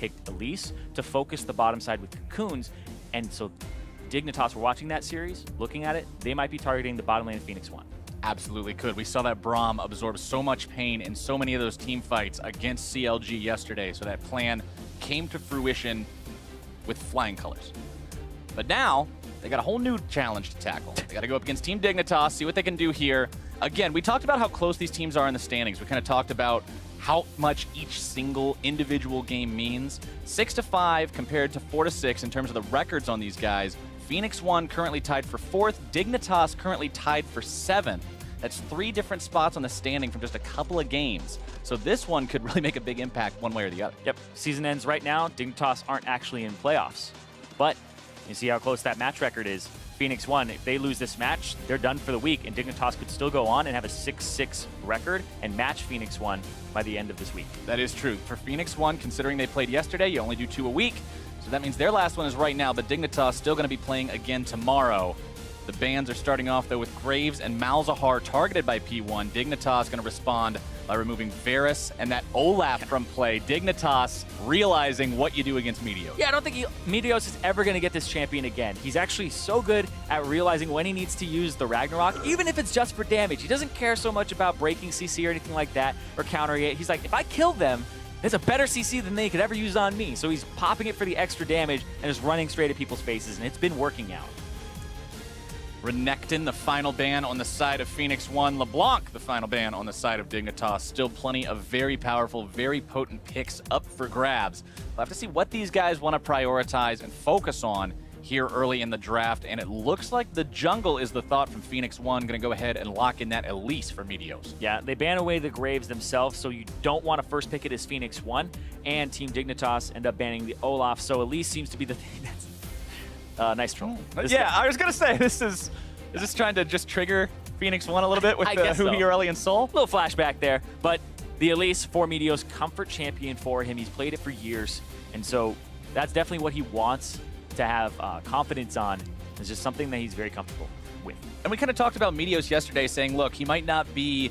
picked Elise to focus the bottom side with Cocoons. And so Dignitas were watching that series, looking at it, they might be targeting the bottom lane of Phoenix1. Absolutely could. We saw that Braum absorb so much pain in so many of those team fights against CLG yesterday, so that plan came to fruition with flying colors. But now, they got a whole new challenge to tackle. They got to go up against Team Dignitas, see what they can do here. Again, we talked about how close these teams are in the standings. We kind of talked about how much each single individual game means. 6-5 compared to 4-6 in terms of the records on these guys. Phoenix1 currently tied for 4th. Dignitas currently tied for 7th. That's 3 different spots on the standing from just a couple of games. So this one could really make a big impact one way or the other. Yep, season ends right now. Dignitas aren't actually in playoffs. But you see how close that match record is. Phoenix1, if they lose this match, they're done for the week, and Dignitas could still go on and have a 6-6 record and match Phoenix1 by the end of this week. That is true. For Phoenix1, considering they played yesterday, you only do 2 a week. So that means their last one is right now, but Dignitas still going to be playing again tomorrow. The bans are starting off, though, with Graves and Malzahar targeted by P1. Dignitas going to respond by removing Varus and that Olaf from play. Dignitas realizing what you do against Meteos. Yeah, I don't think Meteos is ever going to get this champion again. He's actually so good at realizing when he needs to use the Ragnarok, even if it's just for damage. He doesn't care so much about breaking CC or anything like that, or countering it. He's like, if I kill them, it's a better CC than they could ever use on me. So he's popping it for the extra damage and just running straight at people's faces, and it's been working out. Renekton, the final ban on the side of Phoenix1. LeBlanc, the final ban on the side of Dignitas. Still plenty of very powerful, very potent picks up for grabs. We'll have to see what these guys want to prioritize and focus on here early in the draft, and it looks like the jungle is the thought from Phoenix1. Going to go ahead and lock in that Elise for Meteos. Yeah, they ban away the Graves themselves, so you don't want to first pick it as Phoenix1, and Team Dignitas end up banning the Olaf, so Elise seems to be the thing that's... nice troll. Yeah, I was going to say, is this trying to just trigger Phoenix1 a little bit with who he early in Soul? A little flashback there, but the Elise for Meteos, comfort champion for him. He's played it for years, and so that's definitely what he wants to have confidence on. It's just something that he's very comfortable with. And we kind of talked about Meteos yesterday, saying, look, he might not be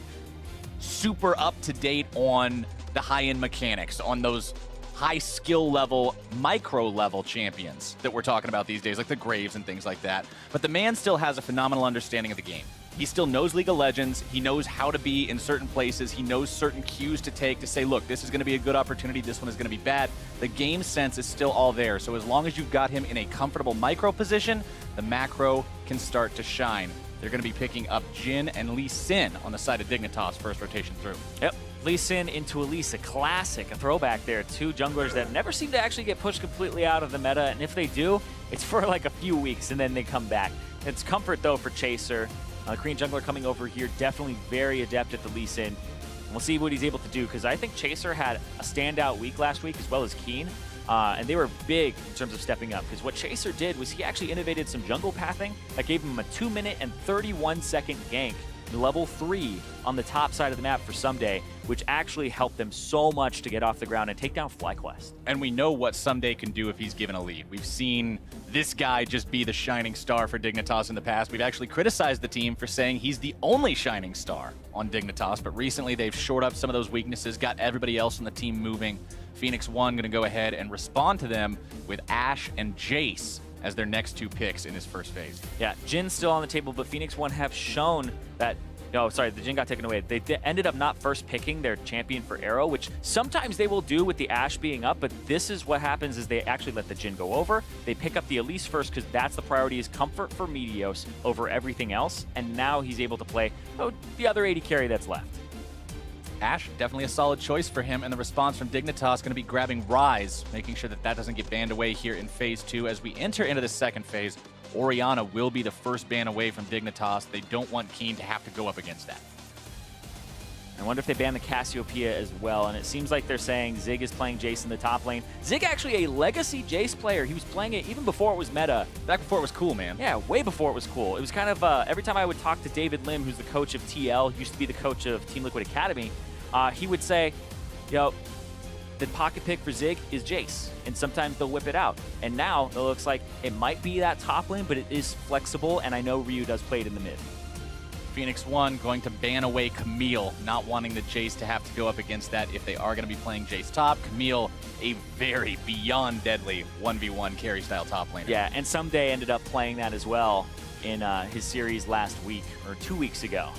super up-to-date on the high-end mechanics, on those high skill level, micro level champions that we're talking about these days, like the Graves and things like that. But the man still has a phenomenal understanding of the game. He still knows League of Legends. He knows how to be in certain places. He knows certain cues to take to say, look, this is going to be a good opportunity. This one is going to be bad. The game sense is still all there. So as long as you've got him in a comfortable micro position, the macro can start to shine. They're going to be picking up Jhin and Lee Sin on the side of Dignitas first rotation through. Yep. Lee Sin into Elise, a classic, a throwback there. 2 junglers that never seem to actually get pushed completely out of the meta, and if they do, it's for like a few weeks and then they come back. It's comfort though for Chaser. Korean jungler coming over here, definitely very adept at the Lee Sin. We'll see what he's able to do, because I think Chaser had a standout week last week as well as Keen. And they were big in terms of stepping up, because what Chaser did was he actually innovated some jungle pathing that gave him a 2-minute and 31-second gank, level 3 on the top side of the map for Someday, which actually helped them so much to get off the ground and take down FlyQuest. And we know what Someday can do if he's given a lead. We've seen this guy just be the shining star for Dignitas in the past. We've actually criticized the team for saying he's the only shining star on Dignitas, but recently they've shored up some of those weaknesses, got everybody else on the team moving. Phoenix1 going to go ahead and respond to them with Ashe and Jace as their next 2 picks in his first phase. Yeah, Jhin's still on the table, but Phoenix1 have shown that... Oh, sorry, the Jhin got taken away. They ended up not first picking their champion for Arrow, which sometimes they will do with the Ashe being up, but this is what happens is they actually let the Jhin go over. They pick up the Elise first because that's the priority, is comfort for Meteos over everything else, and now he's able to play the other AD carry that's left. Ashe, definitely a solid choice for him, and the response from Dignitas going to be grabbing Ryze, making sure that that doesn't get banned away here in Phase 2. As we enter into the second phase, Orianna will be the first ban away from Dignitas. They don't want Keen to have to go up against that. I wonder if they ban the Cassiopeia as well, and it seems like they're saying Zig is playing Jace in the top lane. Zig actually a legacy Jace player. He was playing it even before it was meta. Back before it was cool, man. Yeah, way before it was cool. It was kind of, every time I would talk to David Lim, who's the coach of TL, used to be the coach of Team Liquid Academy, he would say, yo, the pocket pick for Zig is Jace, and sometimes they'll whip it out. And now it looks like it might be that top lane, but it is flexible, and I know Ryu does play it in the mid. Phoenix1 going to ban away Camille, not wanting the Jace to have to go up against that if they are going to be playing Jace top. Camille, a very beyond deadly 1v1 carry style top laner. Yeah, and Someday ended up playing that as well in his series last week, or 2 weeks ago.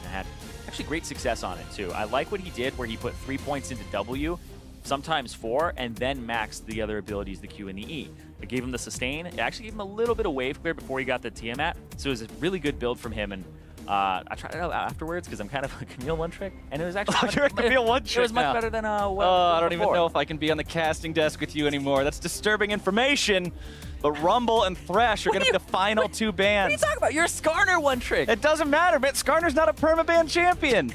And had actually great success on it too. I like what he did where he put 3 points into W, sometimes 4, and then maxed the other abilities, the Q and the E. It gave him the sustain. It actually gave him a little bit of wave clear before he got the Tiamat. So it was a really good build from him. And I tried it out afterwards because I'm kind of a Camille one trick, and it was actually You're a Camille one trick. It was much now. better than I don't even know if I can be on the casting desk with you anymore. That's disturbing information. But Rumble and Thresh are going to be the final 2 bans. What are you talking about? You're a Skarner one trick. It doesn't matter, man. Skarner's not a permaban champion.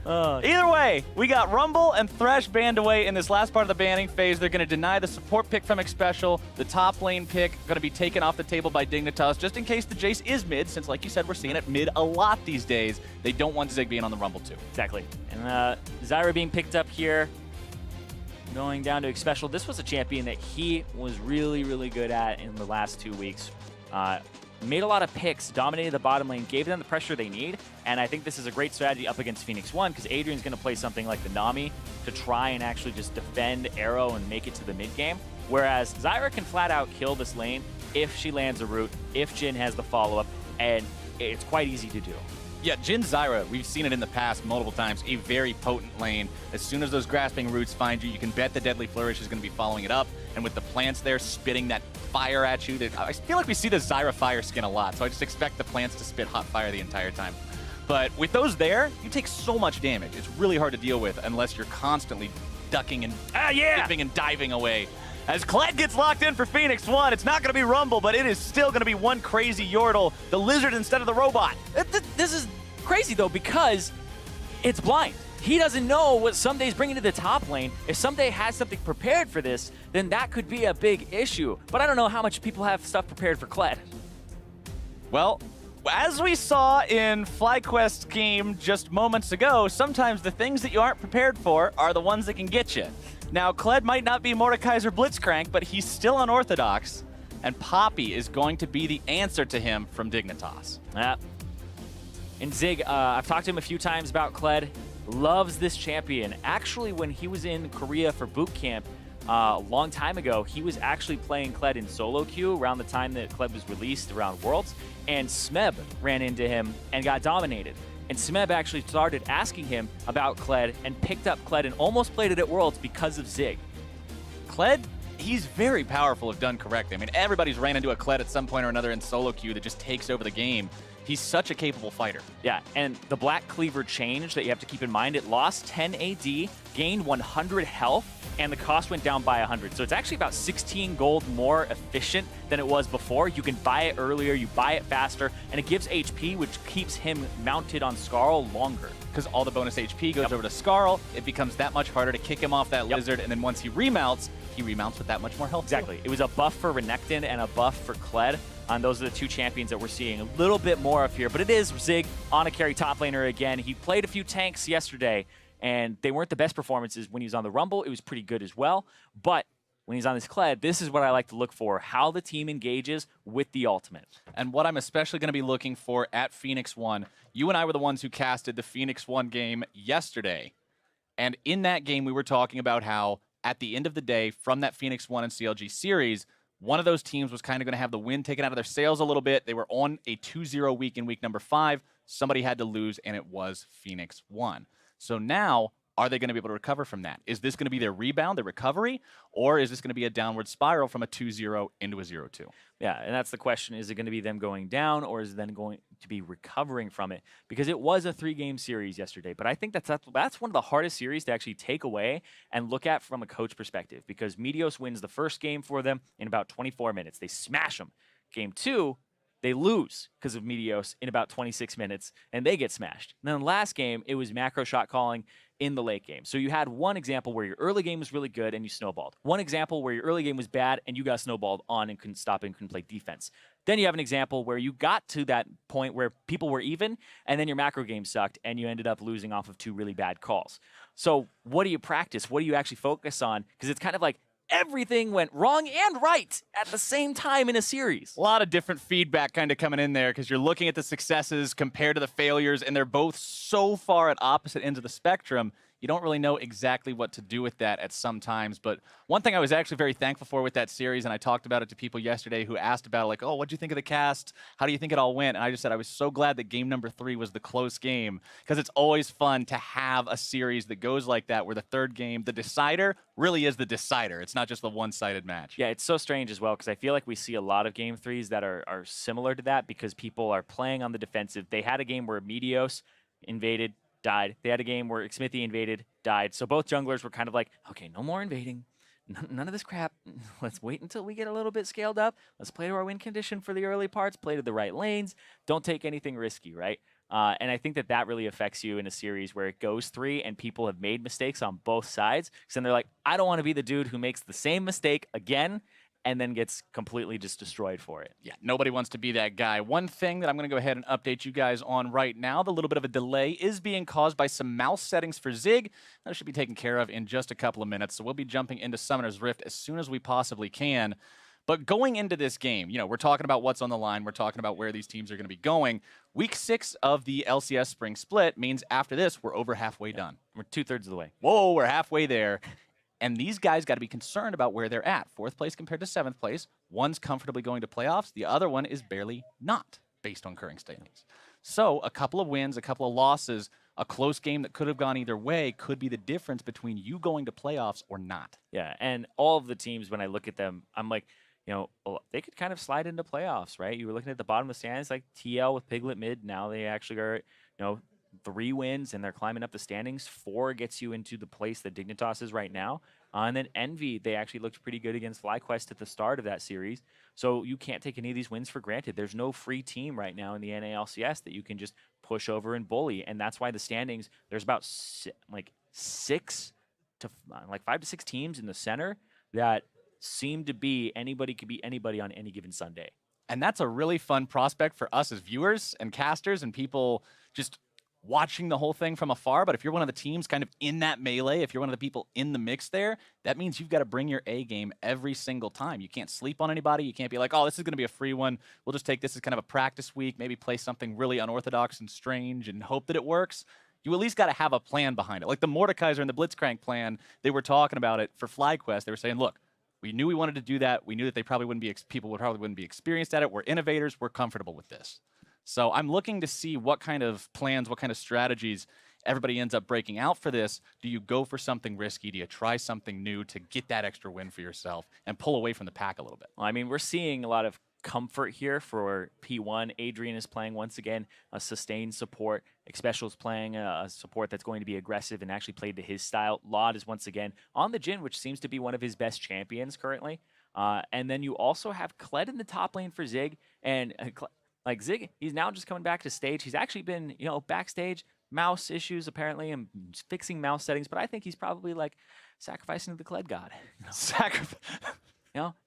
Either way, we got Rumble and Thresh banned away in this last part of the banning phase. They're going to deny the support pick from Xpecial. The top lane pick going to be taken off the table by Dignitas, just in case the Jace is mid, since, like you said, we're seeing it mid a lot these days. They don't want Zig being on the Rumble too. Exactly. And Zyra being picked up here, going down to Xpecial. This was a champion that he was really, really good at in the last 2 weeks. Made a lot of picks, dominated the bottom lane, gave them the pressure they need, and I think this is a great strategy up against Phoenix1 because Adrian's going to play something like the Nami to try and actually just defend Arrow and make it to the mid game, whereas Zyra can flat out kill this lane if she lands a root, if Jhin has the follow-up, and it's quite easy to do. Yeah, Jhin Zyra, we've seen it in the past multiple times, a very potent lane. As soon as those grasping roots find you, you can bet the Deadly Flourish is going to be following it up, and with the plants there spitting that fire at you, I feel like we see the Zyra fire skin a lot, so I just expect the plants to spit hot fire the entire time. But with those there, you take so much damage. It's really hard to deal with unless you're constantly ducking and dipping and diving away. As Kled gets locked in for Phoenix1, it's not going to be Rumble, but it is still going to be one crazy Yordle, the lizard instead of the robot. This is crazy, though, because it's blind. He doesn't know what Someday's bringing to the top lane. If Someday has something prepared for this, then that could be a big issue. But I don't know how much people have stuff prepared for Kled. Well, as we saw in FlyQuest's game just moments ago, sometimes the things that you aren't prepared for are the ones that can get you. Now, Kled might not be Mordekaiser Blitzcrank, but he's still unorthodox, and Poppy is going to be the answer to him from Dignitas. Yeah. And Zig, I've talked to him a few times about Kled. Loves this champion. Actually, when he was in Korea for boot camp a long time ago, he was actually playing Kled in solo queue around the time that Kled was released around Worlds, and Smeb ran into him and got dominated. And Smeb actually started asking him about Kled and picked up Kled and almost played it at Worlds because of Zig. Kled, he's very powerful if done correctly. I mean, everybody's ran into a Kled at some point or another in solo queue that just takes over the game. He's such a capable fighter. Yeah, and the Black Cleaver change that you have to keep in mind, it lost 10 AD, gained 100 health, and the cost went down by 100. So it's actually about 16 gold more efficient than it was before. You can buy it earlier, you buy it faster, and it gives HP, which keeps him mounted on Skarl longer. Because all the bonus HP goes over to Skarl, it becomes that much harder to kick him off that lizard, and then once he remounts with that much more health. Exactly. Too. It was a buff for Renekton and a buff for Kled. And those are the 2 champions that we're seeing a little bit more of here. But it is Zig on a carry top laner again. He played a few tanks yesterday, and they weren't the best performances when he was on the Rumble. It was pretty good as well. But when he's on this Kled, this is what I like to look for, how the team engages with the ultimate. And what I'm especially going to be looking for at Phoenix1, you and I were the ones who casted the Phoenix1 game yesterday. And in that game, we were talking about how at the end of the day, from that Phoenix1 and CLG series, one of those teams was kind of going to have the wind taken out of their sails a little bit. They were on a 2-0 week in week number 5. Somebody had to lose, and it was Phoenix1. So now, are they going to be able to recover from that? Is this going to be their rebound, their recovery, or is this going to be a downward spiral from a 2-0 into a 0-2? Yeah, and that's the question. Is it going to be them going down, or is it then going to be recovering from it? Because it was a 3-game series yesterday, but I think that's one of the hardest series to actually take away and look at from a coach perspective, because Meteos wins the first game for them in about 24 minutes. They smash them. Game 2, they lose because of Meteos in about 26 minutes, and they get smashed. And then the last game, it was macro shot calling in the late game. So you had one example where your early game was really good and you snowballed. One example where your early game was bad and you got snowballed on and couldn't stop and couldn't play defense. Then you have an example where you got to that point where people were even, and then your macro game sucked and you ended up losing off of 2 really bad calls. So what do you practice? What do you actually focus on? Because it's kind of like everything went wrong and right at the same time in a series. A lot of different feedback kind of coming in there because you're looking at the successes compared to the failures, and they're both so far at opposite ends of the spectrum. You don't really know exactly what to do with that at some times. But one thing I was actually very thankful for with that series, and I talked about it to people yesterday who asked about it, like, oh, what'd you think of the cast? How do you think it all went? And I just said I was so glad that game number 3 was the close game, because it's always fun to have a series that goes like that, where the third game, the decider, really is the decider. It's not just the one-sided match. Yeah, it's so strange as well, because I feel like we see a lot of game 3s that are similar to that, because people are playing on the defensive. They had a game where Meteos invaded, died. They had a game where Xmithie invaded, died. So both junglers were kind of like, okay, no more invading. None of this crap. Let's wait until we get a little bit scaled up. Let's play to our win condition for the early parts, play to the right lanes. Don't take anything risky, right? And I think that really affects you in a series where it goes 3 and people have made mistakes on both sides. Because then they're like, I don't want to be the dude who makes the same mistake again and then gets completely just destroyed for it. Yeah, nobody wants to be that guy. One thing that I'm going to go ahead and update you guys on right now, the little bit of a delay is being caused by some mouse settings for Zig. That should be taken care of in just a couple of minutes. So we'll be jumping into Summoner's Rift as soon as we possibly can. But going into this game, we're talking about what's on the line. We're talking about where these teams are going to be going. Week 6 of the LCS Spring Split means after this, we're over halfway done. We're 2/3 of the way. Whoa, we're halfway there. And these guys got to be concerned about where they're at. 4th place compared to 7th place. One's comfortably going to playoffs. The other one is barely not, based on current standings. So a couple of wins, a couple of losses, a close game that could have gone either way could be the difference between you going to playoffs or not. Yeah, and all of the teams, when I look at them, I'm like, they could kind of slide into playoffs, right? You were looking at the bottom of the standings, like TL with Piglet mid. Now they actually are, 3 wins, and they're climbing up the standings. 4 gets you into the place that Dignitas is right now. And then Envy, they actually looked pretty good against FlyQuest at the start of that series. So you can't take any of these wins for granted. There's no free team right now in the NALCS that you can just push over and bully. And that's why the standings, there's about 5 to 6 teams in the center that seem to be anybody could be anybody on any given Sunday. And that's a really fun prospect for us as viewers and casters and people just watching the whole thing from afar. But if you're one of the teams kind of in that melee, if you're one of the people in the mix there, that means you've got to bring your A game every single time. You can't sleep on anybody. You can't be like, oh, this is going to be a free one. We'll just take this as kind of a practice week, maybe play something really unorthodox and strange and hope that it works. You at least got to have a plan behind it. Like the Mordekaiser and the Blitzcrank plan, they were talking about it for FlyQuest. They were saying, look, we knew we wanted to do that. We knew that they probably wouldn't be people probably wouldn't be experienced at it. We're innovators. We're comfortable with this. So I'm looking to see what kind of plans, what kind of strategies everybody ends up breaking out for this. Do you go for something risky? Do you try something new to get that extra win for yourself and pull away from the pack a little bit? Well, I mean, we're seeing a lot of comfort here for P1. Adrian is playing once again a sustained support. Xpecial is playing a support that's going to be aggressive and actually played to his style. Laud is once again on the Jhin, which seems to be one of his best champions currently. And then you also have Kled in the top lane for Zig. And like Zig, he's now just coming back to stage. He's actually been, backstage, mouse issues apparently, and fixing mouse settings. But I think he's probably like sacrificing to the Kled god.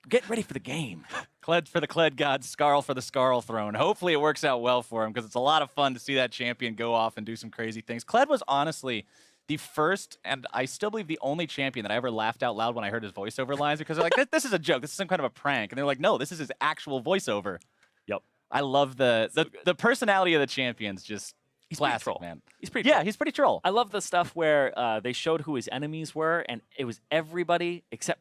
Get ready for the game. Kled for the Kled god, Skarl for the Skarl throne. Hopefully it works out well for him because it's a lot of fun to see that champion go off and do some crazy things. Kled was honestly the first, and I still believe the only champion that I ever laughed out loud when I heard his voiceover lines, because they're like, this is a joke. This is some kind of a prank. And they're like, no, this is his actual voiceover. Yep. I love the personality of the champions. Just he's classic, troll. Man. He's pretty troll. Yeah, he's pretty troll. I love the stuff where they showed who his enemies were, and it was everybody except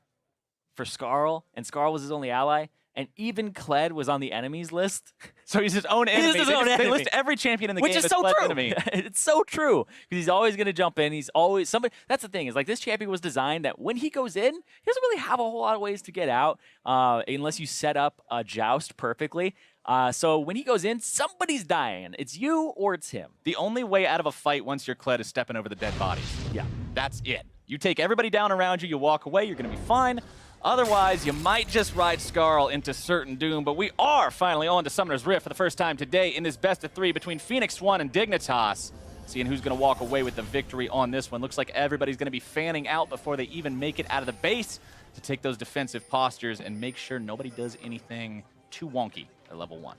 for Skarl, and Skarl was his only ally, and even Kled was on the enemies list. So he's his own enemy. He's his own enemy. They list every champion in the game Which is so Kled's true. Enemy. It's so true, because he's always going to jump in. He's always somebody. That's the thing, is like this champion was designed that when he goes in, he doesn't really have a whole lot of ways to get out unless you set up a joust perfectly. So when he goes in, somebody's dying. It's you or it's him. The only way out of a fight once you're Kled is stepping over the dead bodies. Yeah. That's it. You take everybody down around you, you walk away, you're going to be fine. Otherwise, you might just ride Skarl into certain doom, but we are finally on to Summoner's Rift for the first time today in this best of 3 between Phoenix1 and Dignitas. Seeing who's going to walk away with the victory on this one. Looks like everybody's going to be fanning out before they even make it out of the base to take those defensive postures and make sure nobody does anything too wonky at level 1.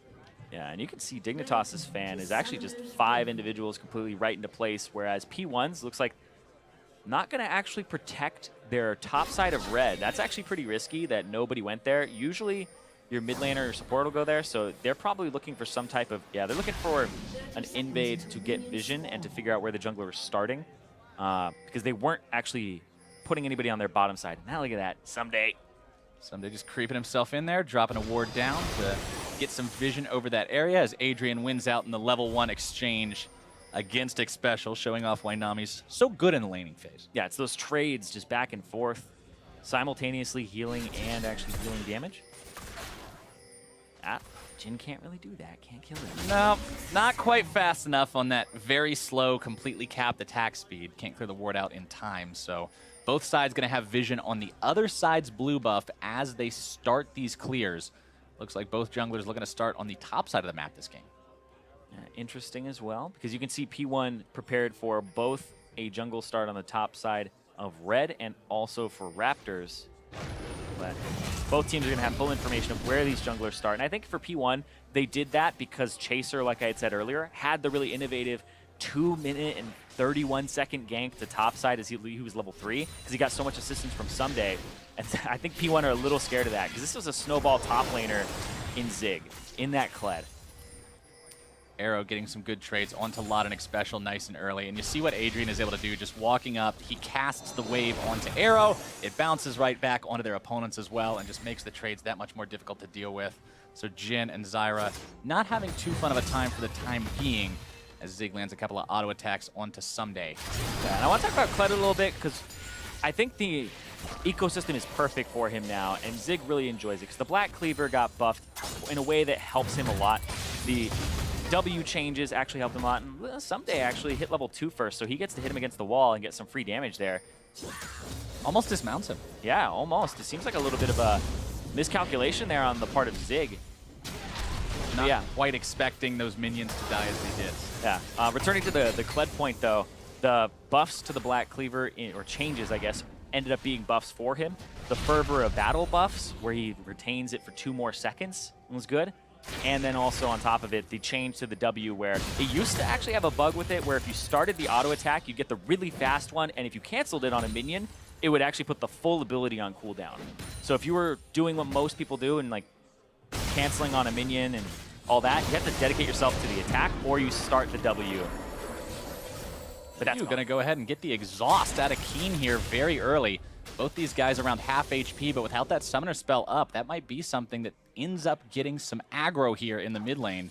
Yeah, and you can see Dignitas' fan is actually just 5 individuals completely right into place, whereas P1's looks like not going to actually protect their top side of red. That's actually pretty risky that nobody went there. Usually your mid laner or support will go there, so they're probably looking for some type of, they're looking for an invade to get vision and to figure out where the jungler was starting, because they weren't actually putting anybody on their bottom side. Now look at that, Someday just creeping himself in there, dropping a ward down to get some vision over that area as Adrian wins out in the level 1 exchange against Xpecial, showing off why Nami's so good in the laning phase. Yeah, it's those trades just back and forth, simultaneously healing and actually dealing damage. Jhin can't really do that, can't kill it. No, not quite fast enough on that very slow, completely capped attack speed. Can't clear the ward out in time, so both sides going to have vision on the other side's blue buff as they start these clears. Looks like both junglers looking to start on the top side of the map this game. Interesting as well, because you can see P1 prepared for both a jungle start on the top side of red and also for Raptors. But both teams are going to have full information of where these junglers start. And I think for P1, they did that because Chaser, like I had said earlier, had the really innovative 2-minute and 31-second gank to top side as he was level 3, because he got so much assistance from Someday. And I think P1 are a little scared of that, because this was a snowball top laner in Zig, in that Kled. Arrow getting some good trades onto Lot and Xpecial nice and early. And you see what Adrian is able to do, just walking up. He casts the wave onto Arrow. It bounces right back onto their opponents as well and just makes the trades that much more difficult to deal with. So Jhin and Zyra not having too fun of a time for the time being as Zig lands a couple of auto attacks onto Someday. Yeah, and I want to talk about Kled a little bit, because I think the ecosystem is perfect for him now, and Zig really enjoys it, because the Black Cleaver got buffed in a way that helps him a lot. The W changes actually helped him a lot, and Someday actually hit level 2 first, so he gets to hit him against the wall and get some free damage there. Almost dismounts him. Yeah, almost. It seems like a little bit of a miscalculation there on the part of Zig. Not quite expecting those minions to die as they did. Yeah. Returning to the Kled point, though, the buffs to the Black Cleaver, or changes, I guess, ended up being buffs for him. The Fervor of Battle buffs, where he retains it for 2 more seconds, was good. And then also on top of it, the change to the W, where it used to actually have a bug with it, where if you started the auto attack, you'd get the really fast one, and if you canceled it on a minion, it would actually put the full ability on cooldown. So if you were doing what most people do and like canceling on a minion and all that, you have to dedicate yourself to the attack, or you start the W. But that's going to go ahead and get the exhaust out of Keen here very early. Both these guys around half HP, but without that summoner spell up, that might be something that ends up getting some aggro here in the mid lane.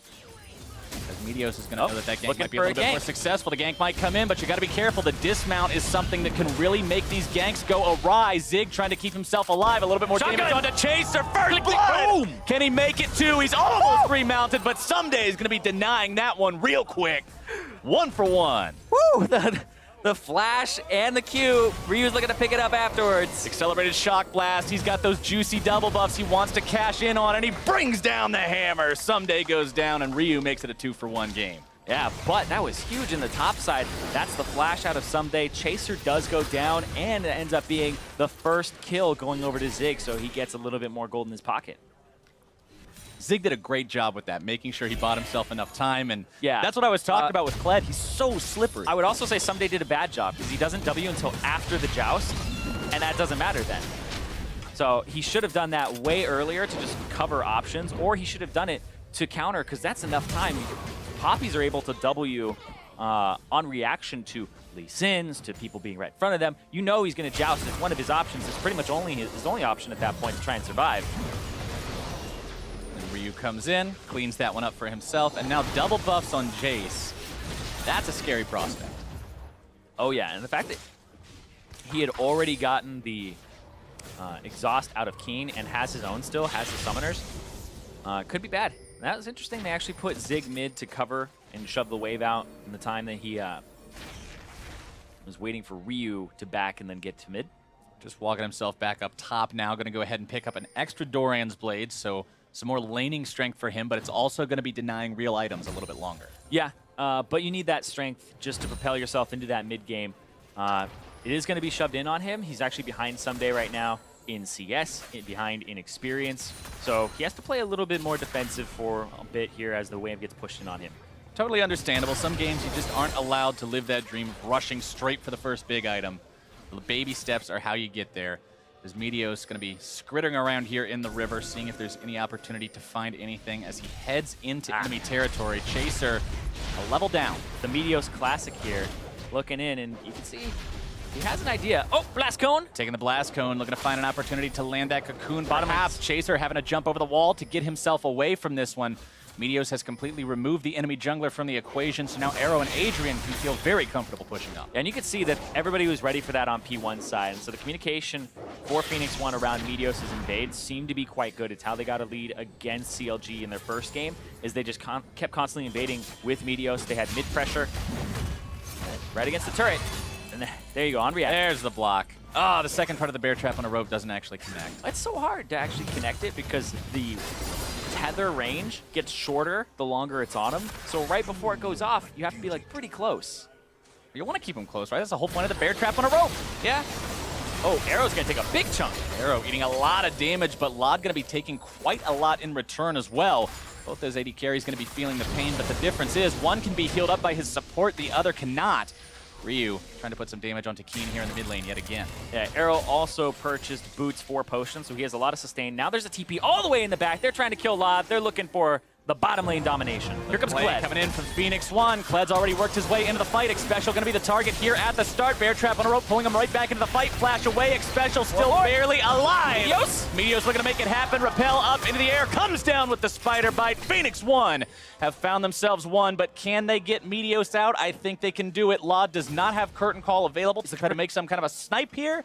As Meteos is going to know that gank might be a little bit more successful. The gank might come in, but you got to be careful. The dismount is something that can really make these ganks go awry. Zig trying to keep himself alive. A little bit more damage onto Chaser. First blood! Boom! Can he make it too? He's almost remounted, but Someday is going to be denying that one real quick. 1 for 1. Woo! The flash and the Q. Ryu's looking to pick it up afterwards. Accelerated Shock Blast. He's got those juicy double buffs he wants to cash in on, and he brings down the hammer. Someday goes down, and Ryu makes it a 2-for-1 game. Yeah, but that was huge in the top side. That's the flash out of Someday. Chaser does go down, and it ends up being the first kill going over to Zig, so he gets a little bit more gold in his pocket. Zig did a great job with that, making sure he bought himself enough time, and that's what I was talking about with Kled. He's so slippery. I would also say Someday did a bad job, because he doesn't W until after the joust, and that doesn't matter then. So he should have done that way earlier to just cover options, or he should have done it to counter, because that's enough time. Poppies are able to W on reaction to Lee Sins, to people being right in front of them. You know he's going to joust. It's one of his options. It's pretty much his only option at that point to try and survive. Ryu comes in, cleans that one up for himself, and now double buffs on Jace. That's a scary prospect. Oh yeah, and the fact that he had already gotten the exhaust out of Keen and has his own still, has his summoners, could be bad. That was interesting. They actually put Zig mid to cover and shove the wave out in the time that he was waiting for Ryu to back and then get to mid. Just walking himself back up top now, going to go ahead and pick up an extra Doran's Blade, so some more laning strength for him, but it's also going to be denying real items a little bit longer. Yeah, but you need that strength just to propel yourself into that mid game. It is going to be shoved in on him. He's actually behind Someday right now in CS, behind in experience. So he has to play a little bit more defensive for a bit here as the wave gets pushed in on him. Totally understandable. Some games you just aren't allowed to live that dream of rushing straight for the first big item. The baby steps are how you get there. As Meteos going to be skrittering around here in the river, seeing if there's any opportunity to find anything as he heads into enemy territory. Chaser a level down. The Meteos Classic here, looking in, and you can see he has an idea. Oh, Blast Cone! Taking the Blast Cone, looking to find an opportunity to land that Cocoon. Bottom half, Chaser having to jump over the wall to get himself away from this one. Meteos has completely removed the enemy jungler from the equation, so now Arrow and Adrian can feel very comfortable pushing up. And you can see that everybody was ready for that on P1 side, and so the communication for Phoenix1 around Meteos' invade seemed to be quite good. It's how they got a lead against CLG in their first game, is they just kept constantly invading with Meteos. They had mid-pressure right against the turret, and there you go, on react. There's the block. Oh, the second part of the bear trap on a rope doesn't actually connect. It's so hard to actually connect it because the tether range gets shorter the longer it's on him. So right before it goes off, you have to be like pretty close. You want to keep him close, right? That's the whole point of the bear trap on a rope. Yeah. Oh, Arrow's gonna take a big chunk. Arrow eating a lot of damage, but Lod gonna be taking quite a lot in return as well. Both those AD carries gonna be feeling the pain, but the difference is one can be healed up by his support, the other cannot. Ryu trying to put some damage onto Keen here in the mid lane yet again. Yeah, Arrow also purchased Boots for potions, so he has a lot of sustain. Now there's a TP all the way in the back. They're trying to kill Lod. They're looking for the bottom lane domination. Here comes Kled. Coming in from Phoenix1. Kled's already worked his way into the fight. Xpecial going to be the target here at the start. Bear trap on a rope, pulling him right back into the fight. Flash away. Xpecial still barely alive. Meteos looking to make it happen. Rappel up into the air. Comes down with the spider bite. Phoenix1 have found themselves one, but can they get Meteos out? I think they can do it. Law does not have curtain call available to try to make some kind of a snipe here.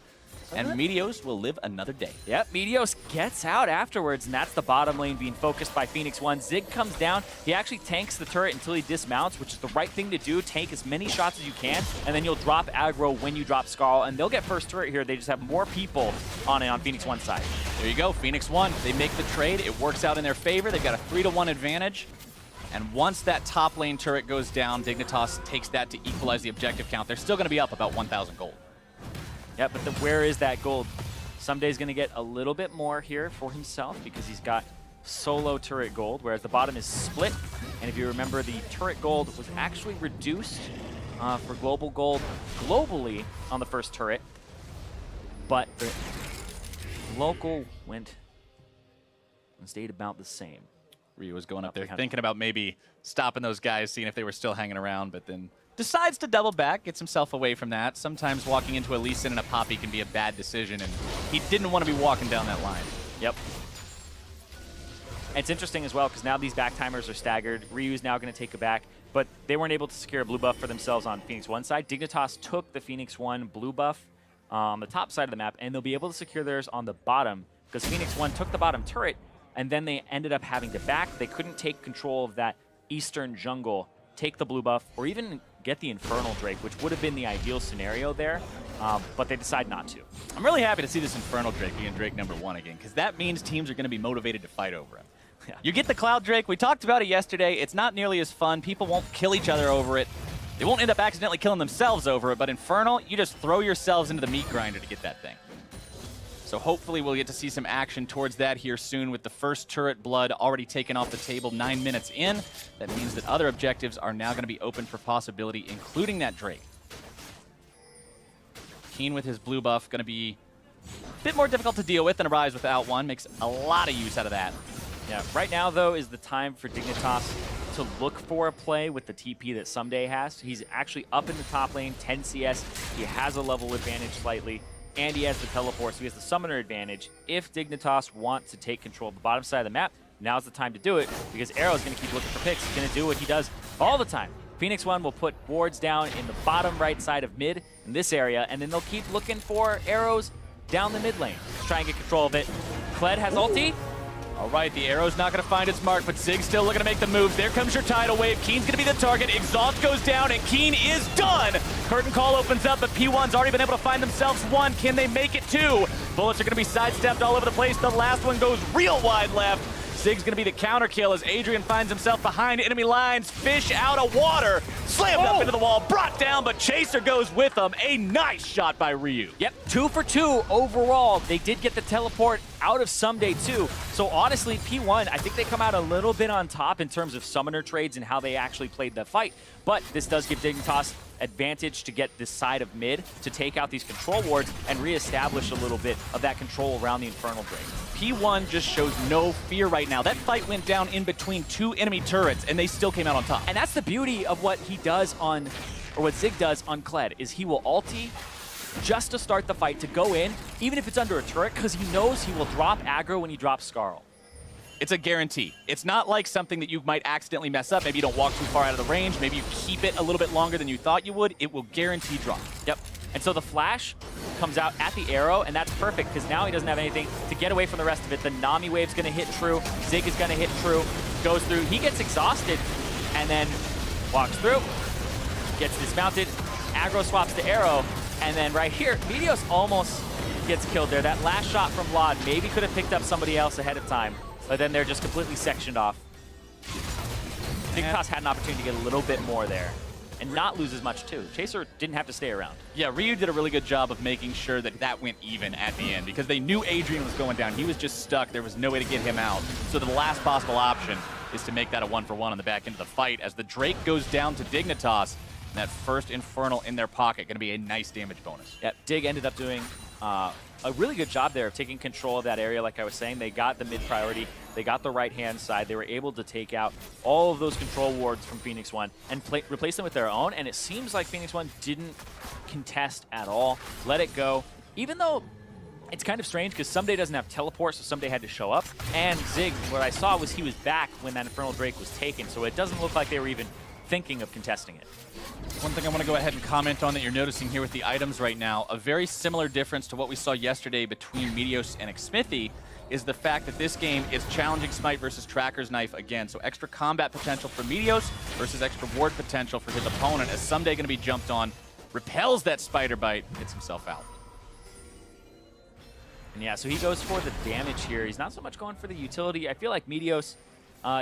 And Meteos will live another day. Yep, Meteos gets out afterwards, and that's the bottom lane being focused by Phoenix1. Zig comes down. He actually tanks the turret until he dismounts, which is the right thing to do. Take as many shots as you can, and then you'll drop aggro when you drop Scarl, and they'll get first turret here. They just have more people on it on Phoenix1's side. There you go, Phoenix1. They make the trade. It works out in their favor. They've got a 3-1 advantage. And once that top lane turret goes down, Dignitas takes that to equalize the objective count. They're still going to be up about 1,000 gold. Yeah, but where is that gold? Sumday's going to get a little bit more here for himself because he's got solo turret gold, whereas the bottom is split. And if you remember, the turret gold was actually reduced for global gold globally on the first turret, but the local went and stayed about the same. Ryu was going up there thinking about maybe stopping those guys, seeing if they were still hanging around, but then decides to double back, gets himself away from that. Sometimes walking into a Lee Sin and a Poppy can be a bad decision, and he didn't want to be walking down that line. Yep. And it's interesting as well, because now these back timers are staggered. Ryu's now going to take a back, but they weren't able to secure a blue buff for themselves on Phoenix1 side. Dignitas took the Phoenix1 blue buff on the top side of the map, and they'll be able to secure theirs on the bottom, because Phoenix1 took the bottom turret, and then they ended up having to back. They couldn't take control of that eastern jungle, take the blue buff, or even get the Infernal Drake, which would have been the ideal scenario there, but they decide not to. I'm really happy to see this Infernal Drake being Drake #1 again, because that means teams are going to be motivated to fight over him. Yeah. You get the Cloud Drake. We talked about it yesterday. It's not nearly as fun. People won't kill each other over it. They won't end up accidentally killing themselves over it, but Infernal, you just throw yourselves into the meat grinder to get that thing. So hopefully we'll get to see some action towards that here soon with the first turret blood already taken off the table 9 minutes in. That means that other objectives are now going to be open for possibility, including that Drake. Keen with his blue buff, going to be a bit more difficult to deal with than Arise without one. Makes a lot of use out of that. Yeah, right now, though, is the time for Dignitas to look for a play with the TP that Someday has. He's actually up in the top lane, 10 CS. He has a level advantage slightly, and he has the teleport, so he has the summoner advantage. If Dignitas wants to take control of the bottom side of the map, now's the time to do it, because Arrow's going to keep looking for picks. He's going to do what he does all the time. Phoenix1 will put wards down in the bottom right side of mid in this area, and then they'll keep looking for arrows down the mid lane to try and get control of it. Kled has ulti. All right, the arrow's not going to find its mark, but Zig's still looking to make the moves. There comes your tidal wave. Keen's going to be the target. Exhaust goes down, and Keen is done. Curtain call opens up, but P1's already been able to find themselves one. Can they make it two? Bullets are going to be sidestepped all over the place. The last one goes real wide left. Zig's going to be the counter kill as Adrian finds himself behind enemy lines. Fish out of water. Slammed up into the wall. Brought down, but Chaser goes with him. A nice shot by Ryu. Yep, 2 for 2 overall. They did get the teleport out of Someday too. So honestly, P1, I think they come out a little bit on top in terms of summoner trades and how they actually played the fight. But this does give Dignitas advantage to get this side of mid to take out these control wards and reestablish a little bit of that control around the Infernal Drake. P1 just shows no fear right now. That fight went down in between 2 enemy turrets, and they still came out on top. And that's the beauty of what he does on, or what Zig does on Kled, is he will ulti just to start the fight, to go in, even if it's under a turret, because he knows he will drop aggro when he drops Skarl. It's a guarantee. It's not like something that you might accidentally mess up. Maybe you don't walk too far out of the range. Maybe you keep it a little bit longer than you thought you would. It will guarantee drop. Yep. And so the flash comes out at the arrow, and that's perfect, because now he doesn't have anything to get away from the rest of it. The Nami wave's going to hit true. Zig is going to hit true. Goes through. He gets exhausted, and then walks through. Gets dismounted. Aggro swaps to arrow. And then right here, Meteos almost gets killed there. That last shot from Vlad maybe could have picked up somebody else ahead of time. But then they're just completely sectioned off. Dignitas had an opportunity to get a little bit more there and not lose as much too. Chaser didn't have to stay around. Yeah, Ryu did a really good job of making sure that that went even at the end because they knew Adrian was going down. He was just stuck. There was no way to get him out. So the last possible option is to make that a 1-for-1 on the back end of the fight as the Drake goes down to Dignitas. And that first Infernal in their pocket, going to be a nice damage bonus. Yeah, Dig ended up doing a really good job there of taking control of that area. Like I was saying, they got the mid priority, they got the right-hand side, they were able to take out all of those control wards from Phoenix1 and replace them with their own, and it seems like Phoenix1 didn't contest at all, let it go, even though it's kind of strange because Someday doesn't have teleport, so Someday had to show up, and Zig, what I saw was he was back when that Infernal Drake was taken, so it doesn't look like they were even thinking of contesting it. One thing I want to go ahead and comment on that you're noticing here with the items right now, a very similar difference to what we saw yesterday between Meteos and Xmithie is the fact that this game is challenging Smite versus Tracker's Knife again. So extra combat potential for Meteos versus extra ward potential for his opponent as Someday going to be jumped on, repels that spider bite, gets himself out. And yeah, so he goes for the damage here. He's not so much going for the utility. I feel like Meteos,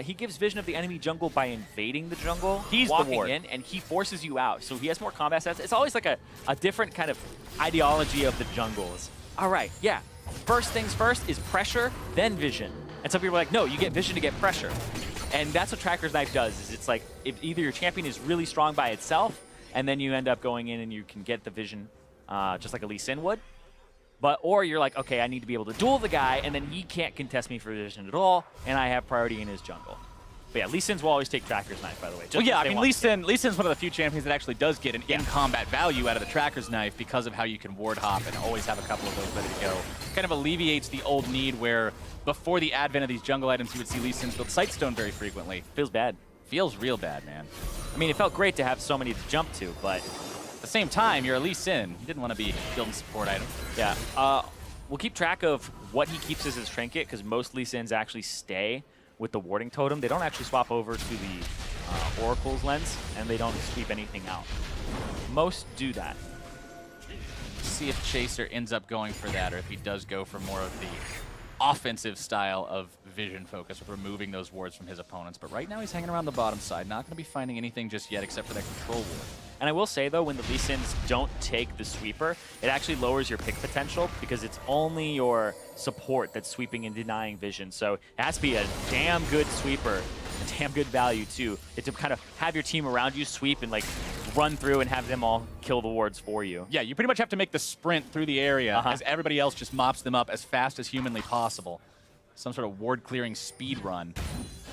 he gives vision of the enemy jungle by invading the jungle. He's walking the ward. in, and he forces you out. So he has more combat stats. It's always like a different kind of ideology of the jungles. All right, yeah. First things first is pressure, then vision. And some people are like, no, you get vision to get pressure. And that's what Tracker's Knife does, is it's like if either your champion is really strong by itself, and then you end up going in and you can get the vision just like a Lee Sin would. Or you're like, okay, I need to be able to duel the guy, and then he can't contest me for vision at all, and I have priority in his jungle. But yeah, Lee Sins will always take Tracker's Knife, by the way. Well, yeah, I mean, Lee Sin's one of the few champions that actually does get an in-combat value out of the Tracker's Knife because of how you can ward hop and always have a couple of those ready to go. Kind of alleviates the old need where before the advent of these jungle items, you would see Lee Sins build Sightstone very frequently. Feels bad. Feels real bad, man. I mean, it felt great to have so many to jump to, but at the same time, you're a Lee Sin. You didn't want to be building support items. Yeah. We'll keep track of what he keeps as his trinket, because most Lee Sins actually stay with the warding totem. They don't actually swap over to the Oracle's lens, and they don't sweep anything out. Most do that. See if Chaser ends up going for that, or if he does go for more of the offensive style of vision focus with removing those wards from his opponents. But right now he's hanging around the bottom side, not going to be finding anything just yet except for that control ward. And I will say, though, when the Lee Sins don't take the sweeper, it actually lowers your pick potential because it's only your support that's sweeping and denying vision. So it has to be a damn good sweeper, a damn good value, too. It's to kind of have your team around you sweep and, like, run through and have them all kill the wards for you. Yeah, you pretty much have to make the sprint through the area as everybody else just mops them up as fast as humanly possible. Some sort of ward clearing speed run.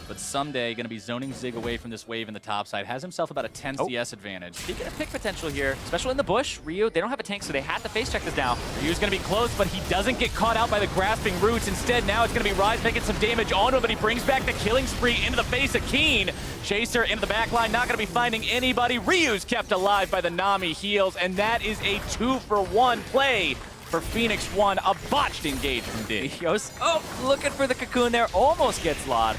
But Someday going to be zoning Zig away from this wave in the top side. Has himself about a 10 CS advantage. Speaking of pick potential here, especially in the bush, Ryu, they don't have a tank, so they had to face check this now. Ryu's going to be close, but he doesn't get caught out by the grasping roots. Instead, now it's going to be Rise making some damage onto him, but he brings back the killing spree into the face of Keen. Chaser into the backline, not going to be finding anybody. Ryu's kept alive by the Nami heals, and that is a 2-for-1 play for Phoenix1. A botched engage from Dig. Oh, looking for the cocoon there, almost gets Lod.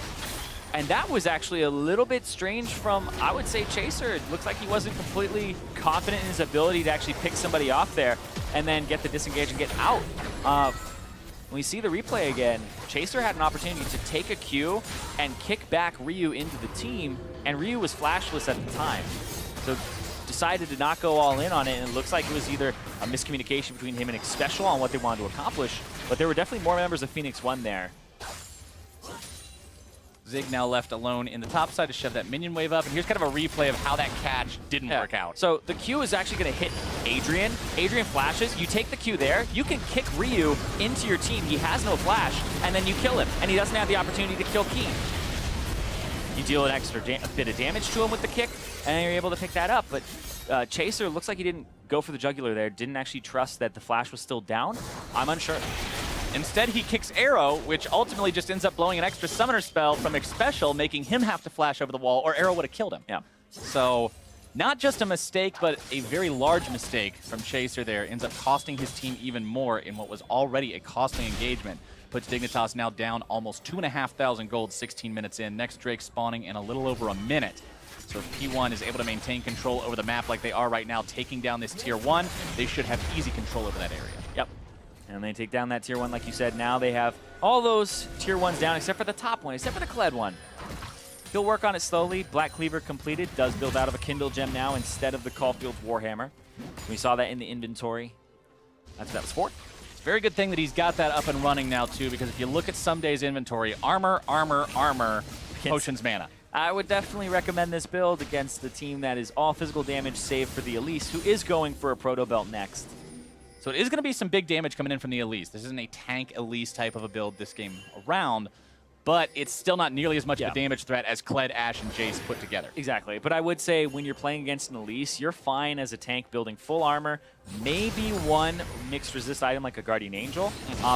And that was actually a little bit strange from, I would say, Chaser. It looks like he wasn't completely confident in his ability to actually pick somebody off there and then get the disengage and get out. When we see the replay again, Chaser had an opportunity to take a Q and kick back Ryu into the team, and Ryu was flashless at the time. So decided to not go all in on it, and it looks like it was either a miscommunication between him and Xpecial on what they wanted to accomplish, but there were definitely more members of Phoenix1 there. Zig now left alone in the top side to shove that minion wave up. And here's kind of a replay of how that catch didn't work out. So the Q is actually going to hit Adrian. Adrian flashes. You take the Q there. You can kick Ryu into your team. He has no flash. And then you kill him. And he doesn't have the opportunity to kill Keen. You deal an extra bit of damage to him with the kick. And you're able to pick that up. But Chaser looks like he didn't go for the jugular there. Didn't actually trust that the flash was still down. I'm unsure. Instead, he kicks Arrow, which ultimately just ends up blowing an extra summoner spell from Xpecial, making him have to flash over the wall, or Arrow would have killed him. Yeah. So, not just a mistake, but a very large mistake from Chaser there. Ends up costing his team even more in what was already a costly engagement. Puts Dignitas now down almost 2,500 gold 16 minutes in. Next Drake spawning in a little over a minute. So if P1 is able to maintain control over the map like they are right now, taking down this Tier 1, they should have easy control over that area. Yep. And they take down that Tier 1, like you said. Now they have all those Tier 1s down, except for the top one, except for the Kled one. He'll work on it slowly. Black Cleaver completed. Does build out of a Kindle Gem now instead of the Caulfield Warhammer. We saw that in the inventory. That was 4. It's a very good thing that he's got that up and running now, too, because if you look at Someday's inventory, armor, potions, mana. I would definitely recommend this build against the team that is all physical damage save for the Elise, who is going for a Proto Belt next. So it is going to be some big damage coming in from the Elise. This isn't a tank Elise type of a build this game around, but it's still not nearly as much of a damage threat as Kled, Ashe, and Jace put together. Exactly. But I would say when you're playing against an Elise, you're fine as a tank building full armor, maybe one mixed resist item like a Guardian Angel,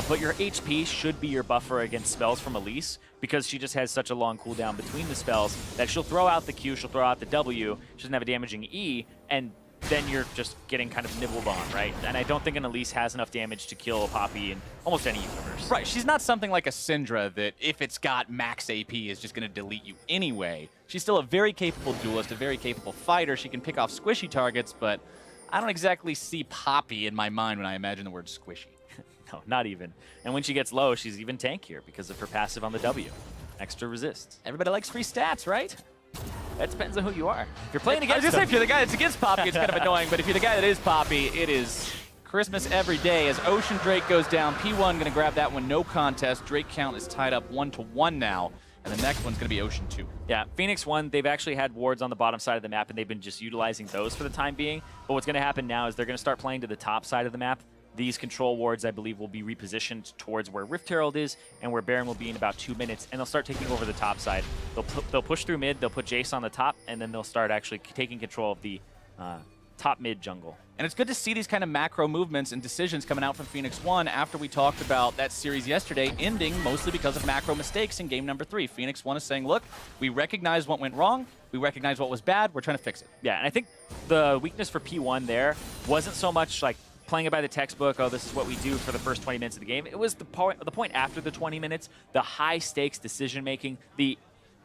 but your HP should be your buffer against spells from Elise because she just has such a long cooldown between the spells that she'll throw out the Q, she'll throw out the W, she doesn't have a damaging E, and then you're just getting kind of nibbled on, right? And I don't think an Elise has enough damage to kill Poppy in almost any universe. Right, she's not something like a Syndra that if it's got max AP is just going to delete you anyway. She's still a very capable duelist, a very capable fighter. She can pick off squishy targets, but I don't exactly see Poppy in my mind when I imagine the word squishy. No, not even. And when she gets low, she's even tankier because of her passive on the W. Extra resist. Everybody likes free stats, right? That depends on who you are. If you're playing against I was gonna say, if you're the guy that's against Poppy, it's kind of annoying, but if you're the guy that is Poppy, it is Christmas every day. As Ocean Drake goes down, P1 gonna grab that one, no contest. Drake count is tied up 1-1 now, and the next one's gonna be Ocean 2. Yeah, Phoenix1, they've actually had wards on the bottom side of the map, and they've been just utilizing those for the time being. But what's gonna happen now is they're gonna start playing to the top side of the map. These control wards, I believe, will be repositioned towards where Rift Herald is and where Baron will be in about 2 minutes, and they'll start taking over the top side. They'll push through mid, they'll put Jace on the top, and then they'll start actually taking control of the top mid jungle. And it's good to see these kind of macro movements and decisions coming out from Phoenix1 after we talked about that series yesterday ending mostly because of macro mistakes in game number 3. Phoenix1 is saying, look, we recognize what went wrong, we recognize what was bad, we're trying to fix it. Yeah, and I think the weakness for P1 there wasn't so much like playing it by the textbook, oh, this is what we do for the first 20 minutes of the game. It was the point after the 20 minutes, the high-stakes decision-making, the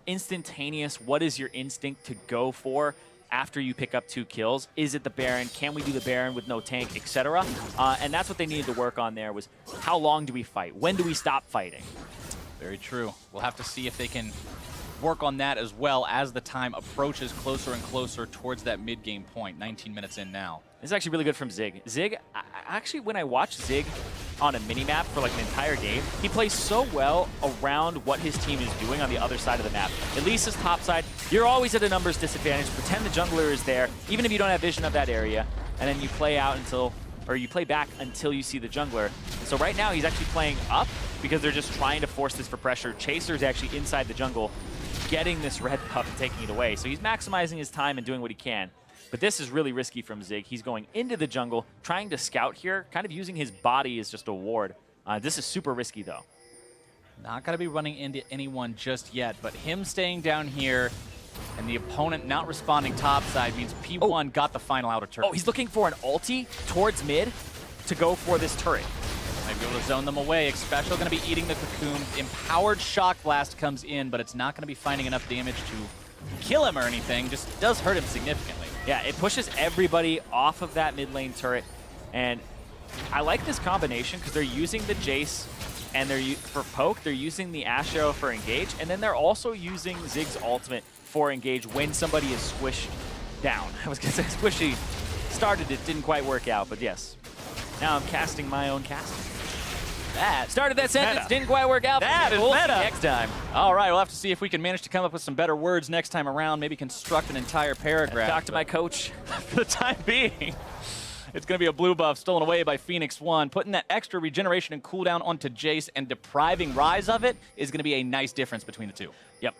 instantaneous, what is your instinct to go for after you pick up 2 kills? Is it the Baron? Can we do the Baron with no tank, etc.? And that's what they needed to work on there was how long do we fight? When do we stop fighting? Very true. We'll have to see if they can work on that as well as the time approaches closer and closer towards that mid-game point. 19 minutes in now. This is actually really good from Zig. Zig, actually, when I watch Zig on a mini-map for like an entire game, he plays so well around what his team is doing on the other side of the map. At least his top side, you're always at a numbers disadvantage. Pretend the jungler is there, even if you don't have vision of that area, and then you play out until, or you play back until you see the jungler. And so right now, he's actually playing up because they're just trying to force this for pressure. Chaser's actually inside the jungle, getting this red buff and taking it away. So he's maximizing his time and doing what he can. But this is really risky from Zig. He's going into the jungle, trying to scout here, kind of using his body as just a ward. This is super risky, though. Not going to be running into anyone just yet, but him staying down here and the opponent not responding topside means P1 got the final outer turret. Oh, he's looking for an ulti towards mid to go for this turret. Might be able to zone them away. Xpecial going to be eating the cocoon. Empowered Shock Blast comes in, but it's not going to be finding enough damage to kill him or anything. Just does hurt him significantly. Yeah, it pushes everybody off of that mid lane turret, and I like this combination because they're using the Jace, and for poke, they're using the Ashe Arrow for engage, and then they're also using Zig's ultimate for engage when somebody is squished down. I was going to say squishy started, it didn't quite work out, but yes. Now I'm casting my own casting. That Started that sentence, meta. didn't quite work out. That is We'll see meta. next time. All right, we'll have to see if we can manage to come up with some better words next time around. Maybe construct an entire paragraph. Talk to my coach. For the time being, it's going to be a blue buff stolen away by Phoenix1. Putting that extra regeneration and cooldown onto Jace and depriving Rise of it is going to be a nice difference between the two. Yep.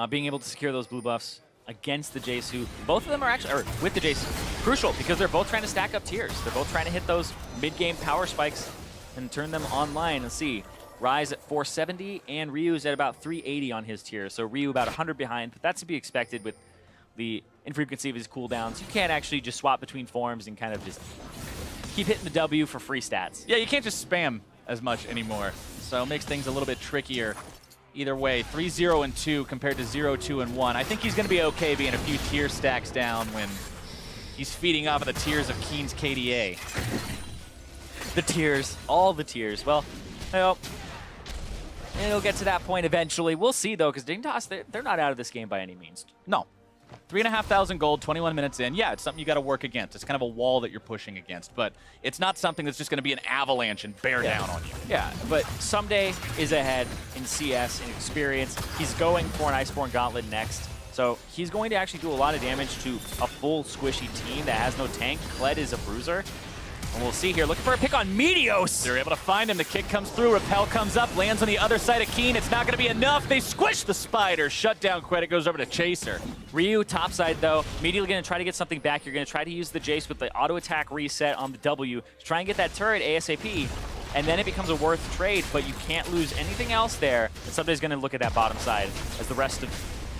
Being able to secure those blue buffs against the Jace, who both of them are actually, or with the Jace, crucial because they're both trying to stack up tiers. They're both trying to hit those mid-game power spikes and turn them online. Let's see. Rise at 470 and Ryu's at about 380 on his tier. So Ryu about 100 behind, but that's to be expected with the infrequency of his cooldowns. You can't actually just swap between forms and kind of just keep hitting the W for free stats. Yeah, you can't just spam as much anymore. So it makes things a little bit trickier. Either way, 3-0 and 2 compared to 0-2 and 1. I think he's going to be okay being a few tier stacks down when he's feeding off of the tiers of Keen's KDA. The tiers, all the tiers. Well, it'll get to that point eventually. We'll see, though, because Dignitas, they're not out of this game by any means. No. 3,500 gold, 21 minutes in. Yeah, it's something you got to work against. It's kind of a wall that you're pushing against, but it's not something that's just going to be an avalanche and bear down on you. Yeah, but Someday is ahead in CS, in experience. He's going for an Iceborne Gauntlet next, so he's going to actually do a lot of damage to a full squishy team that has no tank. Kled is a bruiser. And we'll see here, looking for a pick on Meteos. They're able to find him. The kick comes through. Repel comes up, lands on the other side of Keen. It's not going to be enough. They squish the spider. Shutdown credit goes over to Chaser. Ryu topside though, immediately going to try to get something back. You're going to try to use the Jace with the auto attack reset on the W to try and get that turret ASAP. And then it becomes a worth trade, but you can't lose anything else there. And Somebody's going to look at that bottom side as the rest of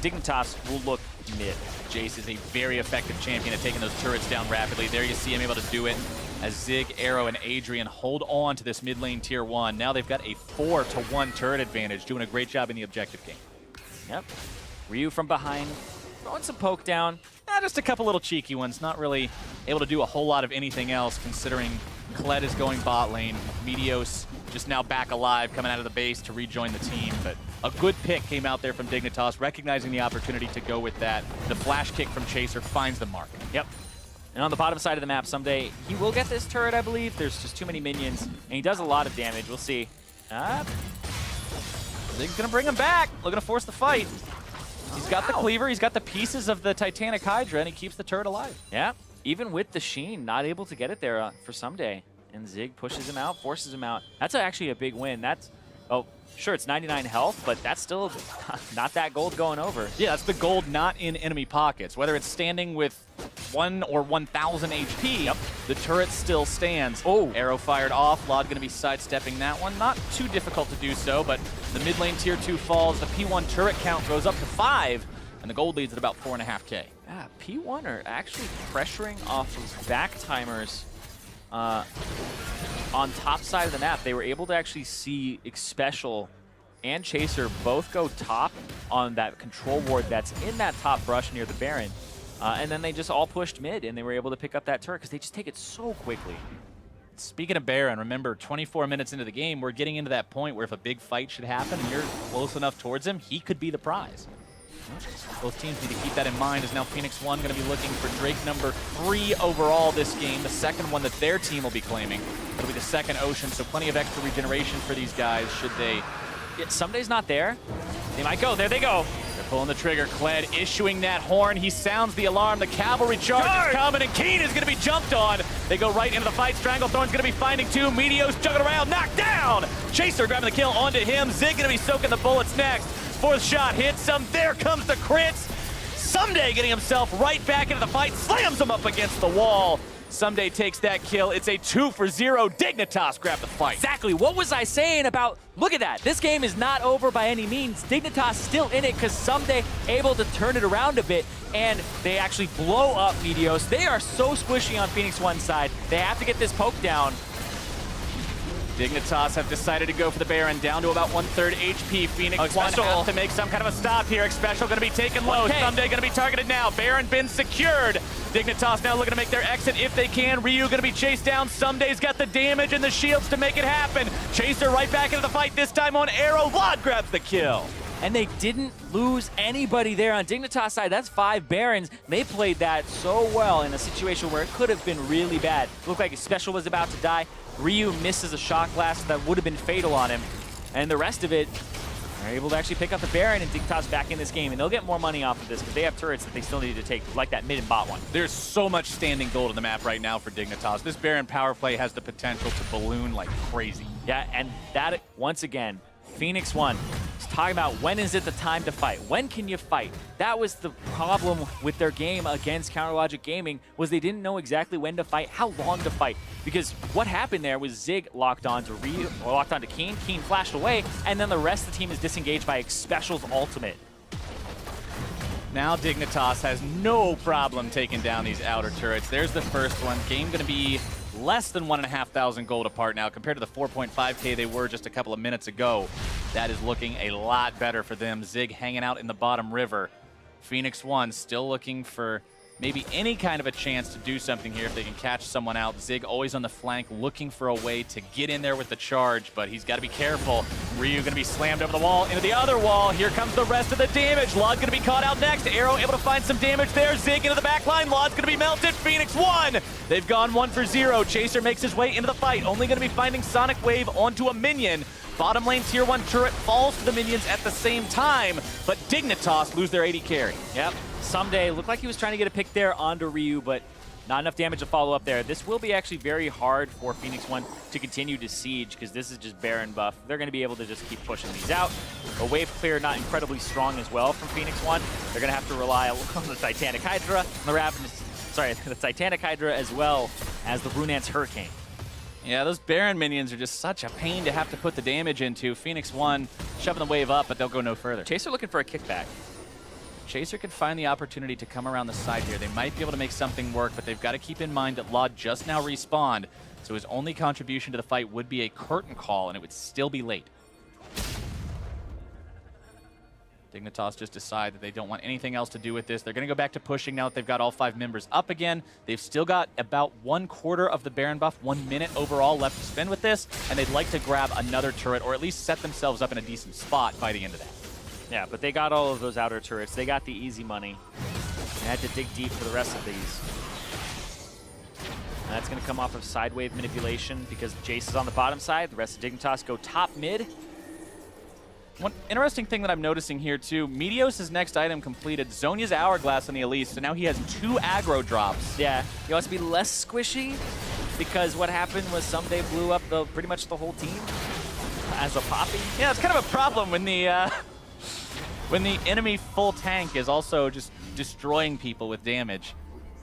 Dignitas will look mid. Jace is a very effective champion at taking those turrets down rapidly. There you see him able to do it as Zig, Arrow, and Adrian hold on to this mid lane tier 1. Now they've got a 4-to-1 turret advantage, doing a great job in the objective game. Yep. Ryu from behind, throwing some poke down. Just a couple little cheeky ones, not really able to do a whole lot of anything else considering Kled is going bot lane. Meteos just now back alive, coming out of the base to rejoin the team. But a good pick came out there from Dignitas, recognizing the opportunity to go with that. The flash kick from Chaser finds the mark. Yep. And on the bottom side of the map, Someday, he will get this turret, I believe. There's just too many minions, and he does a lot of damage. We'll see. Zig's gonna bring him back, looking to force the fight. He's got the cleaver, he's got the pieces of the Titanic Hydra, and he keeps the turret alive. Yeah, even with the Sheen, not able to get it there for Someday. And Zig pushes him out, forces him out. That's actually a big win. That's, oh, sure, it's 99 health, but that's still not that gold going over. Yeah, that's the gold not in enemy pockets. Whether it's standing with 1 or 1,000 HP, Yep. the turret still stands. Oh. Arrow fired off. Lod going to be sidestepping that one. Not too difficult to do so, but the mid lane tier 2 falls. The P1 turret count goes up to 5, and the gold leads at about 4.5K. Yeah, P1 are actually pressuring off of back timers on top side of the map. They were able to actually see Xpecial and Chaser both go top on that control ward that's in that top brush near the Baron. And then they just all pushed mid, and they were able to pick up that turret because they just take it so quickly. Speaking of Baron, remember 24 minutes into the game, we're getting into that point where if a big fight should happen and you're close enough towards him, he could be the prize. Both teams need to keep that in mind, as now Phoenix1 going to be looking for Drake number 3 overall this game, the second one that their team will be claiming. It'll be the second Ocean, so plenty of extra regeneration for these guys should they. Yeah, Someday's not there. They might go. There they go. They're pulling the trigger. Kled issuing that horn. He sounds the alarm. The cavalry charge is coming, and Keen is going to be jumped on. They go right into the fight. Stranglethorn's going to be finding 2. Meteos jugging around. Knocked down. Chaser grabbing the kill onto him. Zig going to be soaking the bullets next. 4th shot hits him. There comes the crits. Someday getting himself right back into the fight. Slams him up against the wall. Someday takes that kill. It's a 2-for-0. Dignitas grab the fight. Exactly. What was I saying about, look at that. This game is not over by any means. Dignitas still in it because Someday able to turn it around a bit, and they actually blow up Meteos. They are so squishy on Phoenix1's side. They have to get this poke down. Dignitas have decided to go for the Baron, down to about 1/3 HP. Phoenix1 has to make some kind of a stop here. Xpecial going to be taken low. Someday going to be targeted now. Baron been secured. Dignitas now looking to make their exit if they can. Ryu going to be chased down. Someday's got the damage and the shields to make it happen. Chaser right back into the fight, this time on Arrow. Lod grabs the kill. And they didn't lose anybody there on Dignitas' side. That's 5 Barons. They played that so well in a situation where it could have been really bad. It looked like Xpecial was about to die. Ryu misses a shot blast that would have been fatal on him. And the rest of it, they're able to actually pick up the Baron, and Dignitas back in this game. And they'll get more money off of this because they have turrets that they still need to take, like that mid and bot one. There's so much standing gold on the map right now for Dignitas. This Baron power play has the potential to balloon like crazy. Yeah, and that, once again, Phoenix1 is talking about when is it the time to fight? When can you fight? That was the problem with their game against Counterlogic Gaming, was they didn't know exactly when to fight, how long to fight. Because what happened there was Zig locked on to Ryu, or locked on to Keen, Keen flashed away, and then the rest of the team is disengaged by Special's ultimate. Now Dignitas has no problem taking down these outer turrets. There's the first one. Game gonna be less than 1,500 gold apart now compared to the 4.5K they were just a couple of minutes ago. That is looking a lot better for them. Zig hanging out in the bottom river. Phoenix1 still looking for maybe any kind of a chance to do something here if they can catch someone out. Zig always on the flank looking for a way to get in there with the charge, but he's got to be careful. Ryu going to be slammed over the wall, into the other wall. Here comes the rest of the damage. Lod's going to be caught out next. Arrow able to find some damage there. Zig into the back line. Lod's going to be melted. Phoenix1, they've gone 1 for 0. Chaser makes his way into the fight. Only going to be finding Sonic Wave onto a minion. Bottom lane tier 1 turret falls to the minions at the same time, but Dignitas lose their AD carry. Yep. Someday, looked like he was trying to get a pick there onto Ryu, but not enough damage to follow up there. This will be actually very hard for Phoenix1 to continue to siege because this is just Baron buff. They're going to be able to just keep pushing these out. A wave clear not incredibly strong as well from Phoenix1. They're going to have to rely on the Titanic Hydra, the Ravenous, the Titanic Hydra as well as the Brunance Hurricane. Yeah, those Baron minions are just such a pain to have to put the damage into. Phoenix1 shoving the wave up, but they'll go no further. Chaser looking for a kickback. Chaser could find the opportunity to come around the side here. They might be able to make something work, but they've got to keep in mind that Law just now respawned, so his only contribution to the fight would be a curtain call, and it would still be late. Dignitas just decide that they don't want anything else to do with this. They're going to go back to pushing now that they've got all 5 members up again. They've still got about 1/4 of the Baron buff, 1 minute overall left to spend with this, and they'd like to grab another turret or at least set themselves up in a decent spot by the end of that. Yeah, but they got all of those outer turrets. They got the easy money. They had to dig deep for the rest of these. And that's going to come off of side wave manipulation because Jace is on the bottom side. The rest of Dignitas go top mid. One interesting thing that I'm noticing here too, Meteos' next item completed, Zhonya's Hourglass on the Elise, so now he has 2 aggro drops. Yeah, he wants to be less squishy because what happened was Someday blew up pretty much the whole team as a Poppy. Yeah, it's kind of a problem when the enemy full tank is also just destroying people with damage.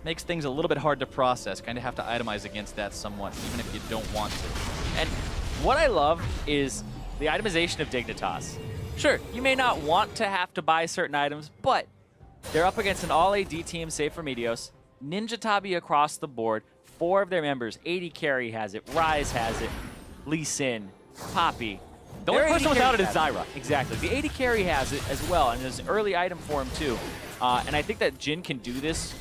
Makes things a little bit hard to process. Kind of have to itemize against that somewhat, even if you don't want to. And what I love is the itemization of Dignitas. Sure, you may not want to have to buy certain items, but they're up against an all-AD team, save for Meteos. Ninja Tabi across the board. 4 of their members. AD Carry has it. Ryze has it. Lee Sin. Poppy. The only person without it is Zyra. Exactly. The AD Carry has it as well, and there's an early item for him too. And I think that Jhin can do this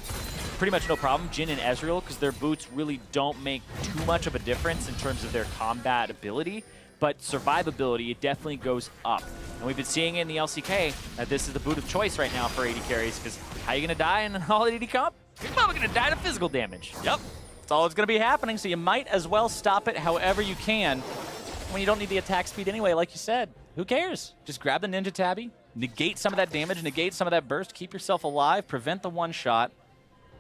pretty much no problem. Jhin and Ezreal, because their boots really don't make too much of a difference in terms of their combat ability. But survivability, it definitely goes up. And we've been seeing in the LCK that this is the boot of choice right now for AD carries, because how are you going to die in an all-AD comp? You're probably going to die to physical damage. Yep. That's all that's going to be happening, so you might as well stop it however you can. When you don't need the attack speed anyway, like you said. Who cares? Just grab the Ninja Tabi, negate some of that damage, negate some of that burst, keep yourself alive, prevent the one-shot,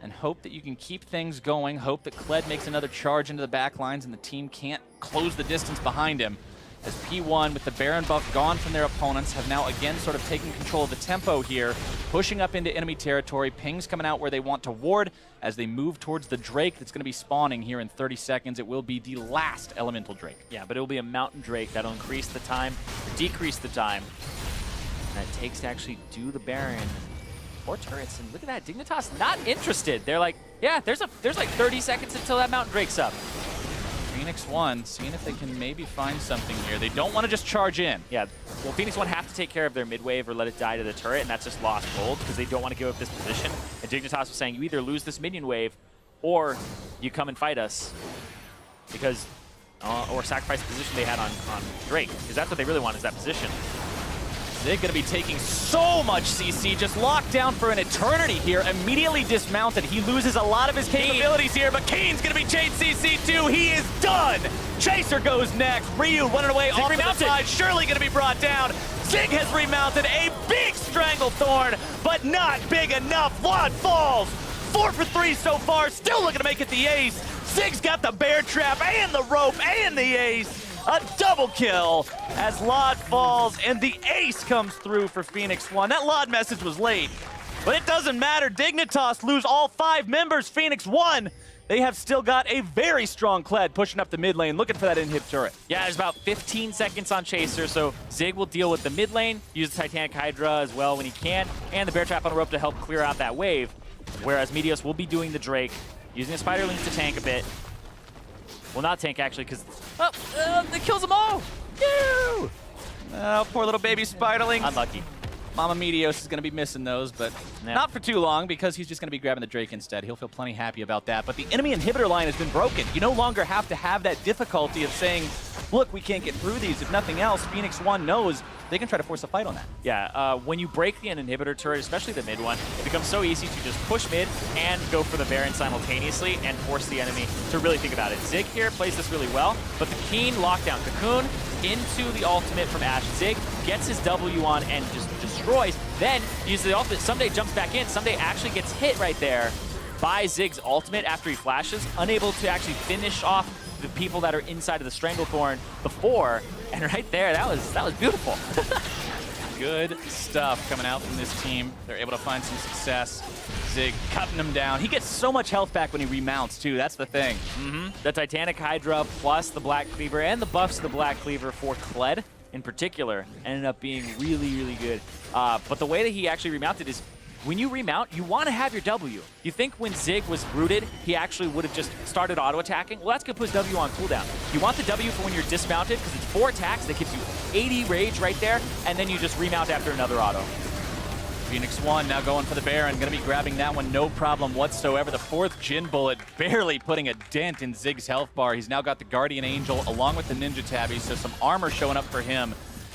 and hope that you can keep things going. Hope that Kled makes another charge into the back lines and the team can't close the distance behind him. As P1, with the Baron buff gone from their opponents, have now again sort of taken control of the tempo here, pushing up into enemy territory. Pings coming out where they want to ward as they move towards the Drake that's going to be spawning here in 30 seconds. It will be the last Elemental Drake. Yeah, but it will be a Mountain Drake that'll increase the time, or decrease the time that it takes to actually do the Baron. 4 turrets, and look at that, Dignitas not interested. They're like, yeah, there's like 30 seconds until that Mountain Drake's up. Phoenix1 seeing if they can maybe find something here. They don't want to just charge in. Yeah, well, Phoenix1 have to take care of their mid wave or let it die to the turret, and that's just lost gold because they don't want to give up this position. And Dignitas was saying, you either lose this minion wave or you come and fight us because, or sacrifice the position they had on Drake, because that's what they really want is that position. They're going to be taking so much CC, just locked down for an eternity here, immediately dismounted. He loses a lot of his capabilities here, but Kane's going to be chained CC too. He is done. Chaser goes next. Ryu running away off to the side. Surely going to be brought down. Zig has remounted a big Stranglethorn, but not big enough. Lod falls. 4 for 3 so far. Still looking to make it the ace. Zig's got the bear trap and the rope and the ace. A double kill as Lod falls and the ace comes through for Phoenix1. That Lod message was late, but it doesn't matter. Dignitas lose all 5 members. Phoenix1, they have still got a very strong Kled pushing up the mid lane, looking for that in-hit turret. Yeah, there's about 15 seconds on Chaser, so Zig will deal with the mid lane, use the Titanic Hydra as well when he can, and the bear trap on the rope to help clear out that wave, whereas Meteos will be doing the Drake, using the Spider Link to tank a bit. Well, not tank, actually, because it kills them all. Ew. Oh, poor little baby Spiderling. Unlucky. Mama Meteos is going to be missing those, but not for too long because he's just going to be grabbing the Drake instead. He'll feel plenty happy about that. But the enemy inhibitor line has been broken. You no longer have to have that difficulty of saying, look, we can't get through these. If nothing else, Phoenix1 knows they can try to force a fight on that. Yeah, when you break the inhibitor turret, especially the mid one, it becomes so easy to just push mid and go for the Baron simultaneously and force the enemy to really think about it. Zig here plays this really well, but the keen lockdown Cocoon into the ultimate from Ashe. Zig gets his W on and just destroys, then uses the ultimate. Someday jumps back in, Someday actually gets hit right there by Zig's ultimate after he flashes, unable to actually finish off the people that are inside of the Stranglethorn before, and right there, that was beautiful. Good stuff coming out from this team. They're able to find some success. Zig cutting him down. He gets so much health back when he remounts, too. That's the thing. The Titanic Hydra plus the Black Cleaver and the buffs of the Black Cleaver for Kled in particular ended up being really, really good. But the way that he actually remounted is when you remount, you want to have your W. You think when Zig was rooted, he actually would have just started auto-attacking? Well, that's going to put his W on cooldown. You want the W for when you're dismounted, because it's 4 attacks that gives you 80 rage right there, and then you just remount after another auto. Phoenix1 now going for the Baron, going to be grabbing that one, no problem whatsoever. The 4th Jin Bullet barely putting a dent in Zig's health bar. He's now got the Guardian Angel along with the Ninja Tabby, so some armor showing up for him.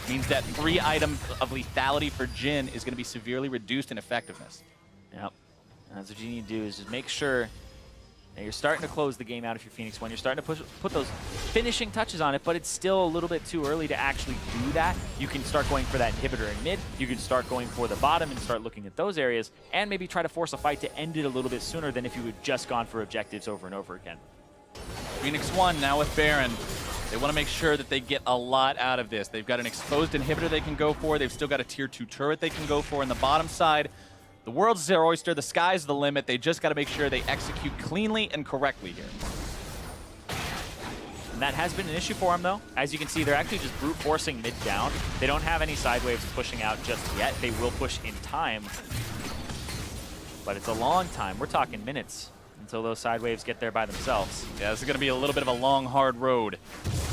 Means that 3 items of lethality for Jin is going to be severely reduced in effectiveness. Yep. And that's what you need to do is just make sure that you're starting to close the game out if you're Phoenix1. You're starting to put those finishing touches on it, but it's still a little bit too early to actually do that. You can start going for that inhibitor in mid. You can start going for the bottom and start looking at those areas and maybe try to force a fight to end it a little bit sooner than if you had just gone for objectives over and over again. Phoenix1 now with Baron. They want to make sure that they get a lot out of this. They've got an exposed inhibitor they can go for. They've still got a tier 2 turret they can go for. On the bottom side, the world's their oyster. The sky's the limit. They just got to make sure they execute cleanly and correctly here. And that has been an issue for them, though. As you can see, they're actually just brute forcing mid down. They don't have any side waves pushing out just yet. They will push in time. But it's a long time. We're talking minutes until those side waves get there by themselves. Yeah, this is going to be a little bit of a long, hard road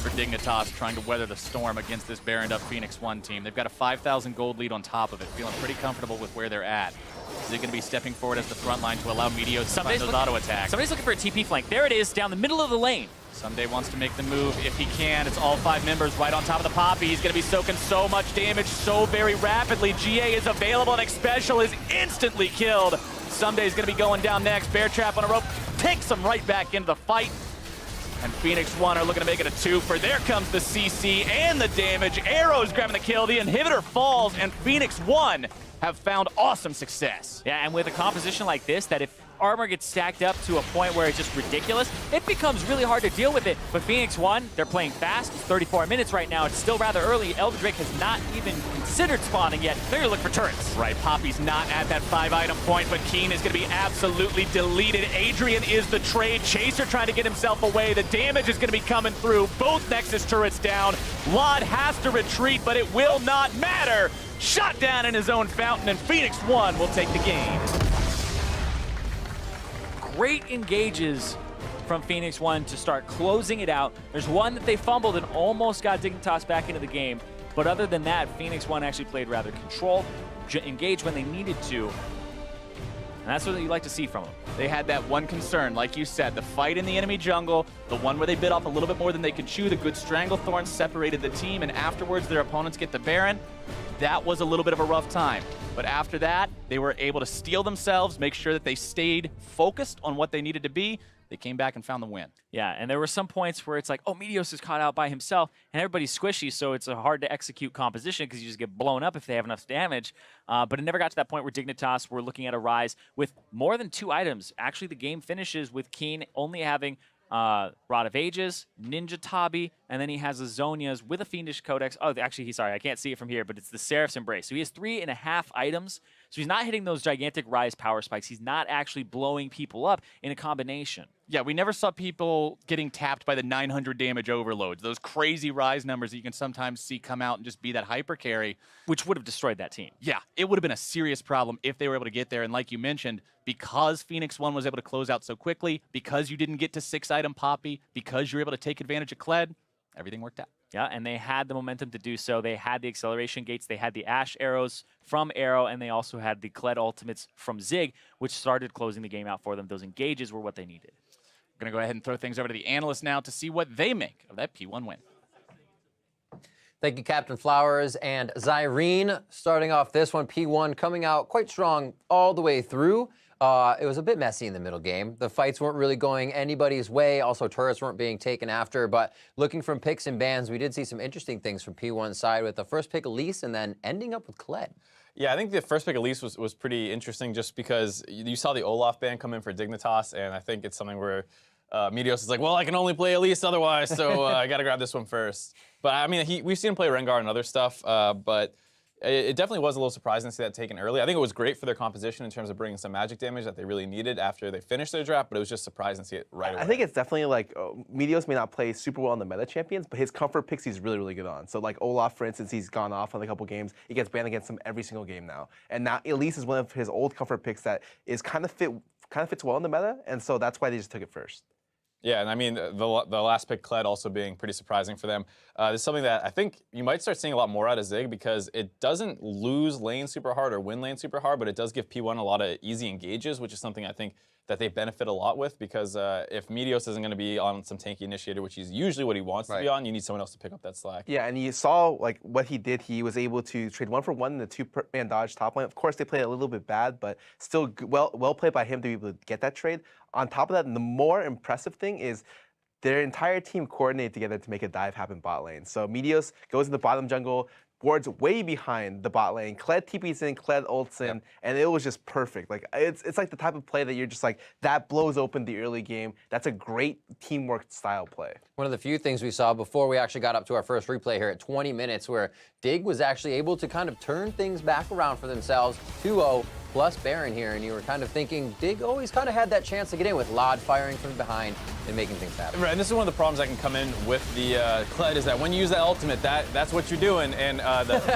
for Dignitas trying to weather the storm against this Baroned up Phoenix1 team. They've got a 5,000 gold lead on top of it, feeling pretty comfortable with where they're at. Is they going to be stepping forward as the front line to allow Meteos to find those auto attacks? Somebody's looking for a TP flank. There it is, down the middle of the lane. Someday wants to make the move if he can. It's all 5 members right on top of the Poppy. He's going to be soaking so much damage so very rapidly. GA is available, and Xpecial is instantly killed. Someday's going to be going down next. Bear trap on a rope, takes him right back into the fight. And Phoenix1 are looking to make it a 2 for there comes the CC and the damage. Arrows grabbing the kill. The inhibitor falls, and Phoenix1 have found awesome success. Yeah, and with a composition like this, that if armor gets stacked up to a point where it's just ridiculous, it becomes really hard to deal with it. But Phoenix1, they're playing fast. It's 34 minutes right now. It's still rather early. Elder Drake has not even considered spawning yet. They're going to look for turrets. Right, Poppy's not at that 5-item point, but Keen is going to be absolutely deleted. Adrian is the trade. Chaser trying to get himself away. The damage is going to be coming through. Both Nexus turrets down. Lod has to retreat, but it will not matter. Shot down in his own fountain, and Phoenix1 will take the game. Great engages from Phoenix1 to start closing it out. There's one that they fumbled and almost got Dignitas back into the game. But other than that, Phoenix1 actually played rather controlled, engaged when they needed to. And that's what you like to see from them. They had that one concern, like you said, the fight in the enemy jungle, the one where they bit off a little bit more than they could chew. The good Stranglethorn separated the team, and afterwards their opponents get the Baron. That was a little bit of a rough time. But after that, they were able to steel themselves, make sure that they stayed focused on what they needed to be. they came back and found the win. Yeah, and there were some points where it's like, oh, Meteos is caught out by himself, and everybody's squishy, so it's a hard to execute composition because you just get blown up if they have enough damage. But it never got to that point where Dignitas were looking at a rise with more than 2 items. Actually, the game finishes with Keen only having Rod of Ages, Ninja Tabi, and then he has a Zonia's with a Fiendish Codex. Oh, actually, sorry, I can't see it from here, but it's the Seraph's Embrace. So he has 3.5 items. So he's not hitting those gigantic rise power spikes. He's not actually blowing people up in a combination. Yeah, we never saw people getting tapped by the 900 damage overloads, those crazy rise numbers that you can sometimes see come out and just be that hyper carry. Which would have destroyed that team. Yeah, it would have been a serious problem if they were able to get there. And like you mentioned, because Phoenix1 was able to close out so quickly, because you didn't get to 6-item Poppy, because you were able to take advantage of Kled, everything worked out. Yeah, and they had the momentum to do so. They had the acceleration gates. They had the Ash arrows from Arrow, and they also had the Kled ultimates from Zig, which started closing the game out for them. Those engages were what they needed. We're going to go ahead and throw things over to the analysts now to see what they make of that P1 win. Thank you, Captain Flowers and Zyrene. Starting off this one, P1 coming out quite strong all the way through. It was a bit messy in the middle game. The fights weren't really going anybody's way. Also, turrets weren't being taken after. But looking from picks and bans, we did see some interesting things from P1's side with the first pick Elise and then ending up with Kled. Yeah, I think the first pick Elise was pretty interesting just because you saw the Olaf ban come in for Dignitas, and I think it's something where Meteos is like, well, I can only play Elise otherwise, so I got to grab this one first. But I mean, we've seen him play Rengar and other stuff, but it definitely was a little surprising to see that taken early. I think it was great for their composition in terms of bringing some magic damage that they really needed after they finished their draft, but it was just surprising to see it right away. I think it's definitely like, Meteos may not play super well on the meta champions, but his comfort picks he's really, really good on. So like Olaf, for instance, he's gone off on a couple games. He gets banned against him every single game now. And now Elise is one of his old comfort picks that is kind of fits well in the meta, and so that's why they just took it first. Yeah, and I mean, the last pick, Kled, also being pretty surprising for them. This is something that I think you might start seeing a lot more out of Zig because it doesn't lose lane super hard or win lane super hard, but it does give P1 a lot of easy engages, which is something I think that they benefit a lot with because if Meteos isn't going to be on some tanky initiator, which is usually what he wants to be on, you need someone else to pick up that slack. Yeah, and you saw like what he did. He was able to trade 1-for-1 in the 2-man dodge top lane. Of course, they played a little bit bad, but still well played by him to be able to get that trade. On top of that, and the more impressive thing is their entire team coordinated together to make a dive happen bot lane. So Meteos goes in the bottom jungle, wards way behind the bot lane. Kled TP's in, Kled ults in, and it was just perfect. Like it's like the type of play that you're just like, that blows open the early game. That's a great teamwork style play. One of the few things we saw before we actually got up to our first replay here at 20 minutes where Dig was actually able to kind of turn things back around for themselves. 2-0 plus Baron here, and you were kind of thinking Dig always kind of had that chance to get in with Lod firing from behind and making things happen. Right, and this is one of the problems that can come in with the Kled is that when you use that ultimate, that's what you're doing, and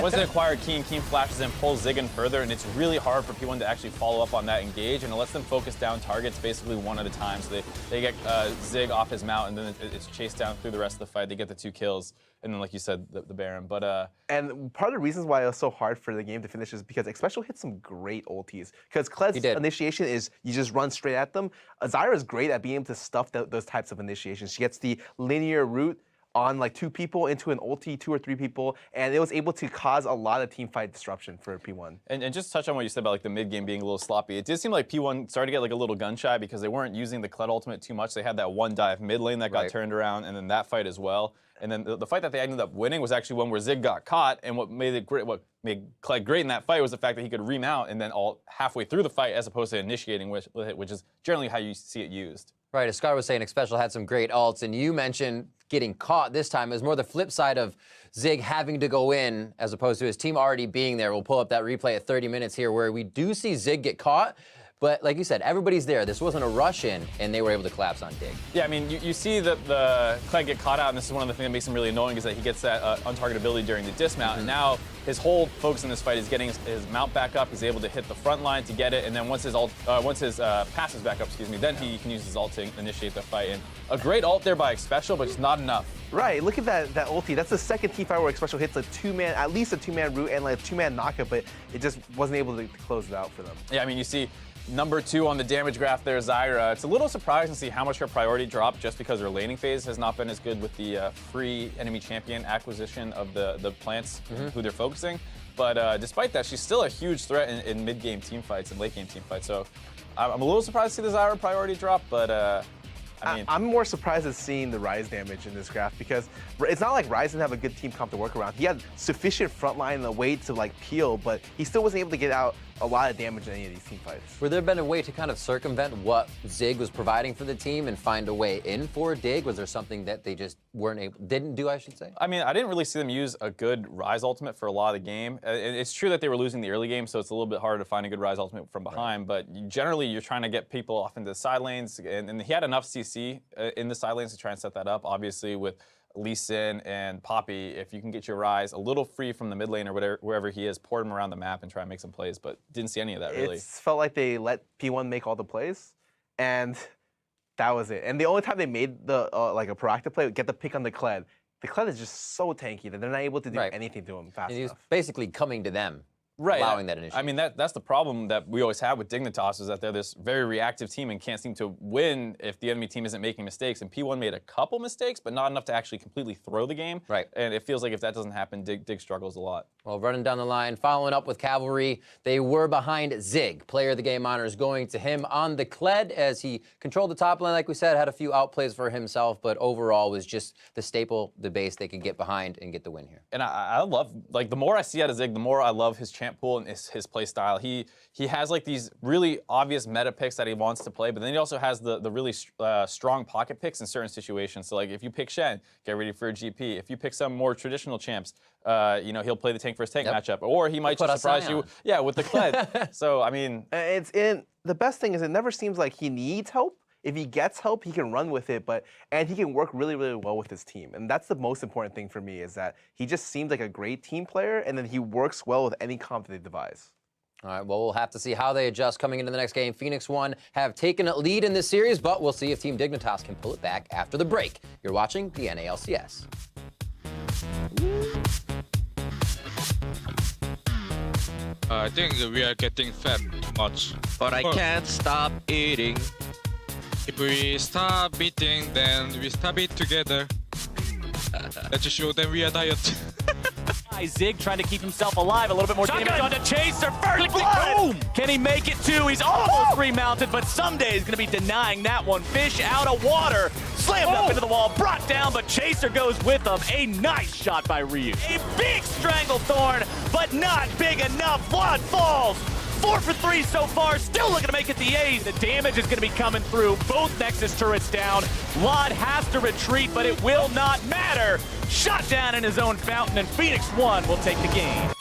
once they acquire Keen flashes and pulls Zig in further, and it's really hard for P1 to actually follow up on that engage, and it lets them focus down targets basically one at a time, so they get Zig off his mount, and then it's chased down through the rest of the fight. They get the 2 kills, and then like you said, the Baron. But and part of the reasons why it was so hard for the game to finish is because Xpecial hit some great ultis. Because Kled's initiation is you just run straight at them. Zyra is great at being able to stuff those types of initiations. She gets the linear route on like 2 people into an ulti, 2 or 3 people, and it was able to cause a lot of team fight disruption for P1. And just touch on what you said about like the mid game being a little sloppy. It did seem like P1 started to get like a little gun shy because they weren't using the Kled ultimate too much. They had that one dive mid lane that got turned around, and then that fight as well. And then the fight that they ended up winning was actually one where Zig got caught, and what made Kled great in that fight was the fact that he could remount and then all halfway through the fight as opposed to initiating with it, which is generally how you see it used. Right, as Scar was saying, Xpecial had some great ults, and you mentioned getting caught this time. It was more the flip side of Zig having to go in as opposed to his team already being there. We'll pull up that replay at 30 minutes here where we do see Zig get caught. But like you said, everybody's there. This wasn't a rush in, and they were able to collapse on Dig. Yeah, I mean, you see the Kled get caught out, and this is one of the things that makes him really annoying is that he gets that untarget ability during the dismount, and now his whole focus in this fight is getting his mount back up. He's able to hit the front line to get it, and then once his pass is back up, then he can use his ult to initiate the fight. And a great ult there by Xpecial, but it's not enough. Right, look at that ulti. That's the second team fight where Xpecial hits at least a 2-man route and like a 2-man knockup, but it just wasn't able to close it out for them. Yeah, I mean, you see number 2 on the damage graph there, Zyra. It's a little surprising to see how much her priority dropped just because her laning phase has not been as good with the free enemy champion acquisition of the plants who they're focusing. But despite that, she's still a huge threat in mid-game team fights and late-game team fights. So I'm a little surprised to see the Zyra priority drop, but I mean, I'm more surprised at seeing the Ryze damage in this graph because it's not like Ryze didn't have a good team comp to work around. He had sufficient frontline and a way to like peel, but he still wasn't able to get out a lot of damage in any of these team fights. Would there have been a way to kind of circumvent what Zig was providing for the team and find a way in for Dig? Was there something that they just didn't do, I should say? I mean, I didn't really see them use a good Ryze ultimate for a lot of the game. It's true that they were losing the early game, so it's a little bit harder to find a good Ryze ultimate from behind, but generally you're trying to get people off into the side lanes, and he had enough CC in the side lanes to try and set that up. Obviously, with Lee Sin and Poppy, if you can get your Ryze a little free from the mid lane or whatever, wherever he is, port him around the map and try and make some plays, but didn't see any of that really. It felt like they let P1 make all the plays, and that was it. And the only time they made the like a proactive play, get the pick on the Kled. The Kled is just so tanky that they're not able to do anything to him fast He was enough. basically coming to them. Right. Allowing that initiative. I mean, that's the problem that we always have with Dignitas is that they're this very reactive team and can't seem to win if the enemy team isn't making mistakes. And P1 made a couple mistakes, but not enough to actually completely throw the game. Right. And it feels like if that doesn't happen, Dig struggles a lot. Well, running down the line, following up with Cavalry, they were behind Zig. Player of the game honors going to him on the Kled as he controlled the top lane, like we said, had a few outplays for himself, but overall was just the staple, the base they could get behind and get the win here. And I love, like, the more I see out of Zig, the more I love his champ pool and his play style. He has like these really obvious meta picks that he wants to play, but then he also has the really strong pocket picks in certain situations. So like if you pick Shen, get ready for a GP. If you pick some more traditional champs, you know, he'll play the tank versus tank matchup, or he might just surprise you, with the Kled. So I mean, the best thing is it never seems like he needs help. If he gets help, he can run with it, and he can work really, really well with his team. And that's the most important thing for me is that he just seems like a great team player, and then he works well with any comp that they devise. All right, well, we'll have to see how they adjust coming into the next game. Phoenix1 have taken a lead in this series, but we'll see if Team Dignitas can pull it back after the break. You're watching the NALCS. I think we are getting fat too much. But I can't stop eating. If we stop eating, then we stop it together. Let's show them we are diet. Zig trying to keep himself alive. A little bit more damage onto Chaser. First blood! Boom! Can he make it too? He's almost remounted, but someday he's going to be denying that one. Fish out of water. Slammed up into the wall. Brought down, but Chaser goes with him. A nice shot by Ryu. A big Stranglethorn, but not big enough. Blood falls. 4 for 3 so far, still looking to make it the A's. The damage is going to be coming through. Both Nexus turrets down. Lod has to retreat, but it will not matter. Shot down in his own fountain, and Phoenix1 will take the game.